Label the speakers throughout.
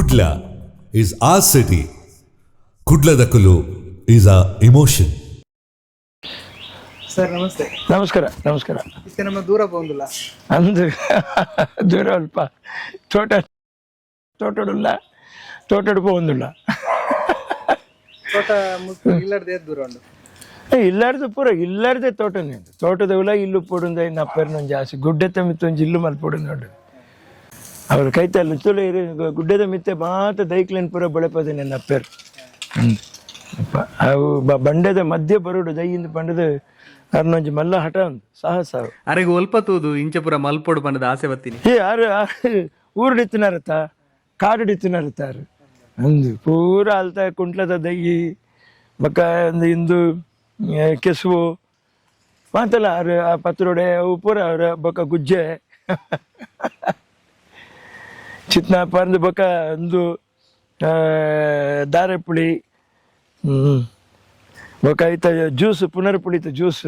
Speaker 1: Kudla is our city. Kudladakulu is our emotion.
Speaker 2: Sir ನಮಸ್ತೆ.
Speaker 3: ನಮಸ್ಕಾರ ನಮಸ್ಕಾರ.
Speaker 2: ಇಷ್ಟೇ ನಮ್ಮ ದೂರ ಬಂದಿಲ್ಲ
Speaker 3: ಅಂದು ದೂರ ಅಲ್ಪ ತೋಟಡುಲ್ಲ ತೋಟಡು പോകുന്നിಲ್ಲ
Speaker 2: ತೋಟ ಮುಟ್ಟು ಇಲ್ಲಡ್ದೆ ದೂರ ಉಂಟು
Speaker 3: ಇಲ್ಲಾರ್ದು ಪೂರ ಇಲ್ಲಾರ್ದೆ ತೋಟನೇ ತೋಟದ ಉಲ ಇಲ್ಲು ಪೋಡುಂದ ನಪ್ಪೆರ್ನ ಜಾಸ್ತಿ ಗುಡ್ಡೆತ್ತ ಮಿತ್ತ ಒಂಜಿ ಇಲ್ಲು ಮಲ್ಪೊಡುಂಡು ಅವ್ರ ಕೈತಲ್ಲ ತುಳು ಗುಡ್ಡೆದ ಮಿತ್ತೆ ಮಾತ ದೈಕ್ಲೇನ್ ಪೂರ ಬೆಳೆಪದೇನೆ ನಪ್ಪೆರ್ ಅವು ಬಂಡೆದ ಮಧ್ಯ ಬರೋಡು ದೈಯಿಂದ ಪಂಡದ ಅರ್ನೊಂಜಿ ಮಲ್ಲ ಹಠ ಉಂಟು ಸಾಹಸ
Speaker 2: ಅರೆಗೆ ಒಲ್ಪ ತೂದು ಇಂಚಪುರ ಮಲ್ಪೊಡು ಪಂಡದ ಆಸೆ ಬತ್ತೀನಿ
Speaker 3: ಯಾರು ಊರುಡಿತ್ತಿನಾರತ್ತ ಕಾಡುಡಿತ್ತಿನಾರತ್ತಾರು ಅಂದು ಪೂರ ಅಲ್ತ ಕುಂಟ್ಲದ ದಯ್ಯಿ ಬೊಕ್ಕ ಒಂದು ಇಂದು ಕೆಸುವು ಮಾತಲ್ಲ ಅವ್ರು ಆ ಪತ್ರೊಡೆ ಅವು ಪೂರ ಅವ್ರ ಬೊಕ್ಕ ಗುಜ್ಜೆ ಚಿತ್ನ ಪರ್ದು ಬೊಕ್ಕ ಒಂದು ದಾರೆಪುಳಿ ಬೊಕ್ಕ ಐತ ಜ್ಯೂಸ್ ಪುನರ್ಪುಳಿತ ಜ್ಯೂಸ್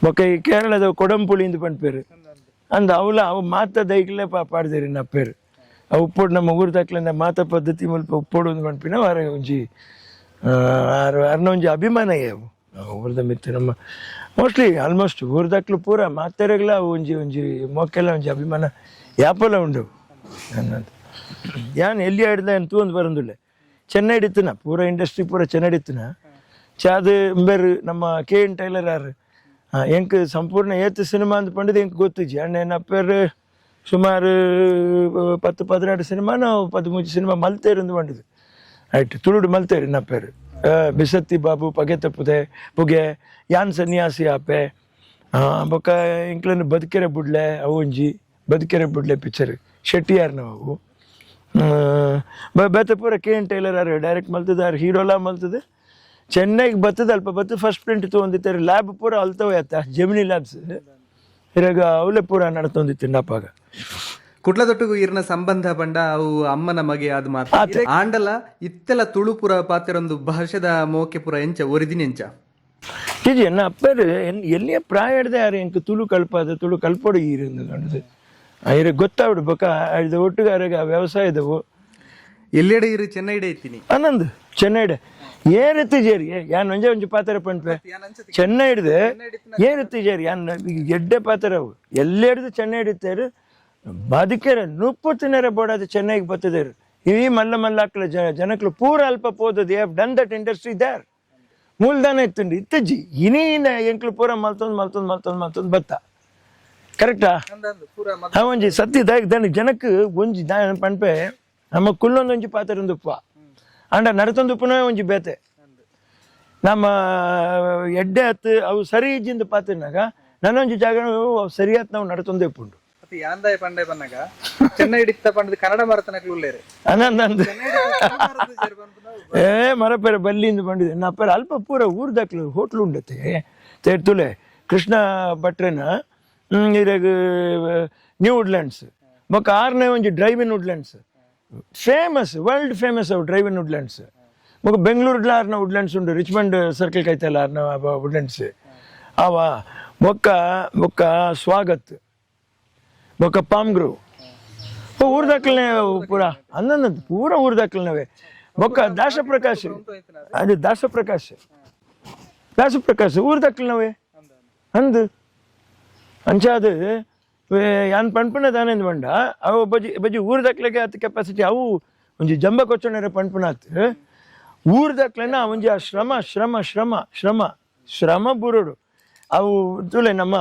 Speaker 3: ಬೊಕ್ಕ ಈ ಕೇರಳದ ಕೊಡಂಪುಳಿ ಇಂದು ಪಂಡ್ಪೇರು ಅಂದ ಅವಲ ಅವು ಮಾತ ದೈಕ್ಲೆ ಪಾಡ್ದೇರಿ ನಪ್ಪೇರು ಆ ಉಪ್ಪೋಡು ನಮ್ಮ ಊರು ದಾಕ್ಲಿಂದ ಮಾತ ಪದ್ಧತಿ ಮುಲ್ಪ ಉಪ್ಪೋಡು ಒಂದು ಪಂಪಿನ ವಾರ ಒಂಜಿ ಅರ್ನ ಒಂಜಿ ಅಭಿಮಾನ ಅವು ಊರ್ದ ಮಿತ್ತು ನಮ್ಮ ಮೋಸ್ಟ್ಲಿ ಆಲ್ಮೋಸ್ಟ್ ಊರು ದಾಕ್ಲು ಪೂರ ಮಾತೆರೆಗ್ಲ ಒಂಜಿ ಒಂಜಿ ಮೊಕ್ಕೆಲ್ಲ ಒಂಜಿ ಅಭಿಮಾನ ಯಾಪಲ ಉಂಡು ಅನ್ನೋದು ಯಾನ್ ಎಲ್ಲಿ ಆಡಿದ ಏನು ತೂಂದು ಬರಂದುಳ್ಳೆ ಚೆನ್ನೈ ಹಿಡಿತನ ಪೂರ ಇಂಡಸ್ಟ್ರಿ ಪೂರ ಚೆನ್ನೈ ಹಿಡಿತನ ಚಾದು ಬೇರು ನಮ್ಮ ಕೆ ಎನ್ ಟೈಲರ್ ಯಾರು ಎಂಕ್ ಸಂಪೂರ್ಣ ಏತು ಸಿನಿಮಾ ಅಂತ ಪಂಡಿದ ಎಂಕ್ ಗೊತ್ತಿಜ್ಜಿ ಅಣ್ಣ ಪೇರು ಸುಮಾರು 10-12 ಸಿನಿಮಾ ನಾವು 13 ಸಿನಿಮಾ ಮಲ್ತೇರು ಪಂಡಿದ್ದು ಆಯ್ತು ತುಳುಡು ಮಲ್ತೇರಿ ನಾ ಪೇರು ಬಿಸತ್ತಿ ಬಾಬು ಪಗೆ ತಪ್ಪುದೆ ಪುಗೆ ಯಾನ್ ಸನ್ಯಾಸಿ ಆಪೆ ಬೊಕ್ಕ ಇಂಕ್ಲನ್ನು ಬದುಕೆರೆ ಬುಡ್ಲೆ ಅವು ಒಂಜಿ ಬದುಕೆರೆ ಬುಡ್ಲೆ ಪಿಕ್ಚರ್ ಶೆಟ್ಟಿಯಾರ್ ನಾವು ಬೇತ ಪೂರ ಕೆ ಎನ್ ಟೈಲರ್ ಯಾರು ಡೈರೆಕ್ಟ್ ಮಲ್ತದ ಯಾರು ಹೀರೋಲಾ ಮಲ್ತದೆ ಚೆನ್ನೈಗೆ ಬತ್ತದ ಅಲ್ಪ ಬತ್ತು ಫಸ್ಟ್ ಪ್ರಿಂಟ್ ತೊಗೊಂಡಿತ್ತಾರೆ ಲ್ಯಾಬ್ ಪೂರ ಅಲ್ತವೆ ಆಯ್ತಾ ಜೆಮಿನಿ ಲ್ಯಾಬ್ಸ್ ಇರಾಗ ಅವಲೇ ಪೂರ ನಡ್ತೊಂದಿತ್ತು ನಪ್ಪಾಗ
Speaker 2: ಕುಡ್ಲದೊಟ್ಟಿಗೂ ಇರ್ನ ಸಂಬಂಧ ಬಂಡ ಅವು ಅಮ್ಮನ ಮಗೆ ಅದು ಮಾತ್ರ ಆಂಡಲ ಇತ್ತೆಲ ತುಳುಪುರ ಪಾತೆರೊಂದು ಭಾಷೆದ ಮೋಕೆ ಪುರ ಎಂಚ ಒರಿದಿನ ಎಂಚ
Speaker 3: ಟಿಜಿ ಎನ್ನ ಅಪ್ಪರು ಎಲ್ಲಿಯ ಪ್ರಾಯ ಹಿಡ್ದೆ ಯಾರು ಎಂಕ್ ತುಳು ಕಲ್ಪದ ತುಳು ಕಲ್ಪೊಡು ಈರಿಂದು ಇರ ಗೊತ್ತಾವ್ಡು ಬೊಕ್ಕ ಇದು ಒಟ್ಟುಗಾರಗ ವ್ಯವಸಾಯದವು
Speaker 2: ಎಲ್ಲೆಡೆ ಇರು ಚೆನ್ನೈಡೆ ಇತ್ತೀನಿ
Speaker 3: ಅನ್ನೊಂದು ಚೆನ್ನೈಡೆ ಏನಿತ್ತು ಜೇರಿ ಯಾನ್ ಒಂಜೆ ಒಂಜಿ ಪಾತ್ರ ಪಂಡ್ಪೆ ಚೆನ್ನೈ ಹಿಡ್ದು ಏನಿತ್ತು ಜೇರಿ ಯಾನ್ ಎಡ್ಡೆ ಪಾತ್ರ ಅವು ಎಲ್ಲೇ ಹಿಡ್ದು ಚೆನ್ನೈ ಹಿಡಿತೇರು ಬದುಕೇರ ನುಪ್ಪು ತಿನ್ನರೆ ಬೋಡಾದ ಚೆನ್ನೈಗೆ ಬತ್ತದೇರು ಈ ಮಲ್ಲ ಮಲ್ಲ ಹಾಕ್ಲ ಜನಕ್ಲು ಪೂರ ಅಲ್ಪ ಪೋದದು have done that industry there ಮೂಲದಾನ ಇತ್ತುಂಡು ಇತ್ತಜ್ಜಿ ಇನಿಯಿಂದ ಎಂಕ್ಲು ಪೂರ ಮಲ್ತೊಂದು ಬತ್ತ ಕರೆಕ್ಟಾ ಒಂಜಿ ಸತ್ಯದಾಗ ದನ ಜನಕ್ಕೆ ಒಂಜಿ ಪಂಪೆ ನಮ್ಮ ಕುಲ್ಲೊಂದು ಒಂಜಿ ಪಾತ್ರ ಉಪ್ಪ ಅಂಡ ನಡತೊಂದು ಉಪ್ಪನೇ ಒಂಜಿ ಬೇತೆ ನಮ್ಮ ಎಡ್ಡೆ ಹತ್ತು ಅವು ಸರಿ ಇಜ್ಜಿಂದ ಪಾತ್ರನಾಗ ನನ್ನೊಂಜಿ ಜಾಗ ಸರಿಯಾತ್ ನಾವು ನಡತೊಂದೇ ಉಪ್ಪುಂಡು
Speaker 2: ಯಾಂದಾಯ ಪಂಡೆ ಬನ್ನಾಗ ಚೆನ್ನೈ ಹಿಡಿತ ಪಂಡದ ಕನ್ನಡ ಮರತನಕ್ಲು ಉಳ್ಳೇರೆ
Speaker 3: ಅನ್ನಂದು ಮರಪೇರ ಬಲ್ಲಿಂದ ಬಂದಿದೆ ನಾ ಪೇರ ಅಲ್ಪ ಪೂರ ಊರ್ದಾಕ್ಲು ಹೋಟ್ಲು ಉಂಡತೆ ತೇರ್ತುಲೆ ಕೃಷ್ಣ ಭಟ್ರೆನ ಇರಾಗ ನ್ಯೂ ವುಡ್ಲ್ಯಾಂಡ್ಸ್ ಬೊಕ್ಕ ಆರ್ನೇ ಒಂಜಿ drive in Woodlands famous world famous ಅವು ಡ್ರೈವ್ ಇನ್ ವುಡ್ಲ್ಯಾಂಡ್ಸ್ ಬೊಕ್ಕ ಬೆಂಗಳೂರ್ಲ ಆರ್ನ ವುಡ್ಲ್ಯಾಂಡ್ಸ್ ಉಂಡು ರಿಚ್ಮಂಡ್ ಸರ್ಕಲ್ ಕೈತಲ್ಲ ಆರ್ನ ವುಡ್ಲ್ಯಾಂಡ್ಸ್ ಅವ ಬೊಕ್ಕ ಸ್ವಾಗತ್ ಬೊಕ್ಕ ಪಾಮ್ ಗ್ರೋವ್ ಊರ್ ದಾಖಲನೆ ಪೂರ ಅನ್ನೊಂದು ಪೂರ ಊರ್ ದಾಖಲನವೇ ಬೊಕ್ಕ ದಾಸಪ್ರಕಾಶ್ ಅದು ದಾಸಪ್ರಕಾಶ್ ಊರ್ ದಾಖಲನವೇ ಅಂದು ಅಂಚಾದು ಯಾನ್ ಪಂಪನ ದಾನೆಂದು ಬಂಡ ಅವು ಬಜಿ ಊರ್ ದಾಖಲೆಗೆ ಆತ ಕೆಪಾಸಿಟಿ ಅವು ಒಂಜಿ ಜಂಬ ಕೊಚ್ಚೊಂಡರೆ ಪಂಪನ ಆತು ಊರ್ ದಾಖಲೆನ ಒಂಜಿ ಆ ಶ್ರಮ ಬೂರೋಡು ಅವು ತುಲೆ ನಮ್ಮ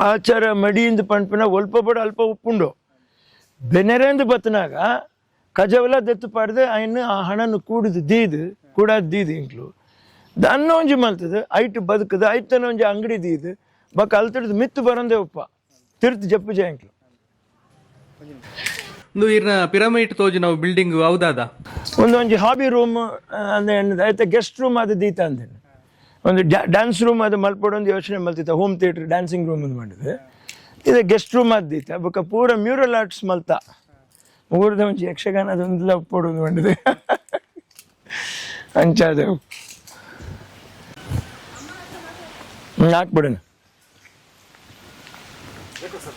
Speaker 3: ಆಚಾರ ಮಡಿಯಿಂದ ಪಂಪನ ಒಲ್ಪ ಬಡ ಅಲ್ಪ ಉಪ್ಪುಂಡು ಬೆನೆರೆಂದು ಬತ್ತನಾಗ ಕಜವಲ ದೆತ್ತು ಪಾಡ್ದೆ ಅಯ್ನ ಆ ಹಣನು ಕೂಡಾದ ದೀದು ಇಂಕ್ಲು ಅನ್ನ ಒಂಜಿ ಮಲ್ತದ ಐಟು ಬದುಕದ ಐತನ ಒಂಜಿ ಅಂಗಡಿ ದೀದು ಬಕ್ಕ ಅಲ್ತಿಡ್ದು ಮಿತ್ತು ಬರಂದೆ ಉಪ್ಪ ತಿರ್ತು ಜಪ್ಪು ಜಾಂಕ್ಲು
Speaker 2: ಇರ್ನ ಪಿರಮಿಡ್ ತೋಜಿ ನಾವು ಬಿಲ್ಡಿಂಗ್ ಹೌದಾದ
Speaker 3: ಒಂದೊಂಜಿ ಹಾಬಿ ರೂಮ್ ಅಂದ್ರೆ ಐತೆ ಗೆಸ್ಟ್ ರೂಮ್ ಅದು ದೀತ ಅಂದೇನೆ ಒಂದು ಡ್ಯಾನ್ಸ್ ರೂಮ್ ಅದು ಮಲ್ಪೊಡು ಒಂದು ಯೋಚನೆ ಮಲ್ತಿತ್ತ ಹೋಮ್ ಥಿಯೇಟರ್ ಡ್ಯಾನ್ಸಿಂಗ್ ರೂಮ್ ಅದು ಮಾಡಿದೆ ಇದು ಗೆಸ್ಟ್ ರೂಮ್ ಅದು ದೀತ ಬೊಕ್ಕ ಪೂರ ಮ್ಯೂರಲ್ ಆರ್ಟ್ಸ್ ಮಲ್ತ ಊರದ ಒಂಜಿ ಯಕ್ಷಗಾನ ಅದೊಂದೆಲ್ಲ ಉಪ್ಪೊಡು ಮಾಡಿದೆ ಅಂಚಾದೆವು ಹಾಕ್ಬಿಡೋಣ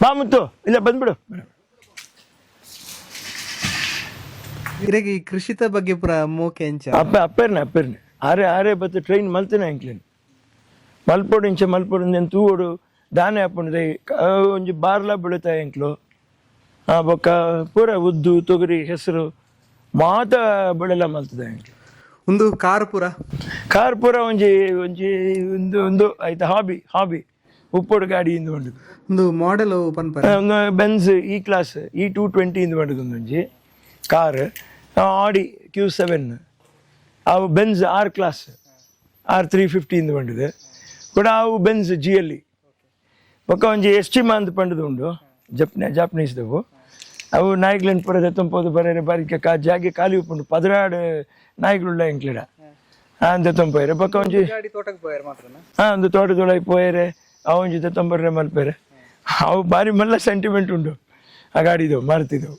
Speaker 3: ಬಾ ಮುತ್ತು ಇಲ್ಲ ಬಂದ್ಬಿಡು
Speaker 2: ಇರೆಗ್ ಈ ಕೃಷಿತ ಬಗ್ಗೆ ಪೂರ ಮೋಕೆ ಎಂಚ
Speaker 3: ಅಪ್ಪೇರ್ನೆ ಆರೆ ಬತ್ತು ಟ್ರೈನ್ ಮಲ್ತಿನ ಎಂಕ್ಲೇನು ಮಲ್ಪೋಡು ಇಂಚ ಮಲ್ಪೋಡು నేను ತೂವೋಡು ದಾನೆ ಹಾಪುಂಡೆ ಒಂಜಿ ಬಾರ್ಲ ಬೀಳುತ್ತಾಯ ಎಂಕ್ಲು ಬೊಕ್ಕ ಪೂರ ಉದ್ದು ತೊಗರಿ ಹೆಸರು ಮಾತ ಬೆಳೆಲ್ಲ ಮಲ್ತದ ಎಂಕ್ಲು
Speaker 2: ಒಂದು ಕಾರ್ ಪೂರ
Speaker 3: ಒಂಜಿ ಒಂಜಿ ಒಂದು ಆಯ್ತು ಹಾಬಿ ಉಪ್ಪೋಡು ಗಾಡಿ ಇಂದು ಬಂಡದು
Speaker 2: ಒಂದು ಮಾಡೆಲ್ ಪನ್ಪರ
Speaker 3: ಒಂದು ಬೆನ್ಸ್ ಕ್ಲಾಸ್ E220 ಇಂದು ಬಂಡದು ಒಂದೊಂಜಿ ಕಾರ್ ಆಡಿ Q7 ಅವು ಬೆನ್ಸ್ ಕ್ಲಾಸ್ R350 ಇಂದು ಬಂಡದು ಕೂಡ ಅವು ಬೆನ್ಸ್ GLE ಬೊಕ್ಕ ಒಂಜಿ ಎಸ್ಟಿಮಾ ಅಂತ ಪಂಡದು ಉಂಡು ಜಾಪನೀಸ್ದವು ಅವು ನಾಯಿಗಳನ್ನ ಪುರದ ತುಂಬೋದು ಬರೇರೆ ಬಾರಿಕೆ ಜಾಗೆ ಖಾಲಿ ಉಪ್ಪುಂಡು 16 ನಾಯಿಗಳುಳ್ಳ ಎಂಕ್ಲಿಡ ಅಂತ ತುಂಪೋಯ್ರೆ ಬೊಕ್ಕ ಒಂಜಿ ಒಂದು ತೋಟದೊಳಗೆ ಪೋಯರೆ ಅವು ಒಂಜಿ ತೊಂಬರ್ರೆ ಮಲ್ಪೇರೆ ಅವು ಬಾರಿ ಮಲ್ಲ ಸೆಂಟಿಮೆಂಟ್ ಉಂಡು ಆ ಗಾಡಿದವು ಮಾರುತಿದ್ದವು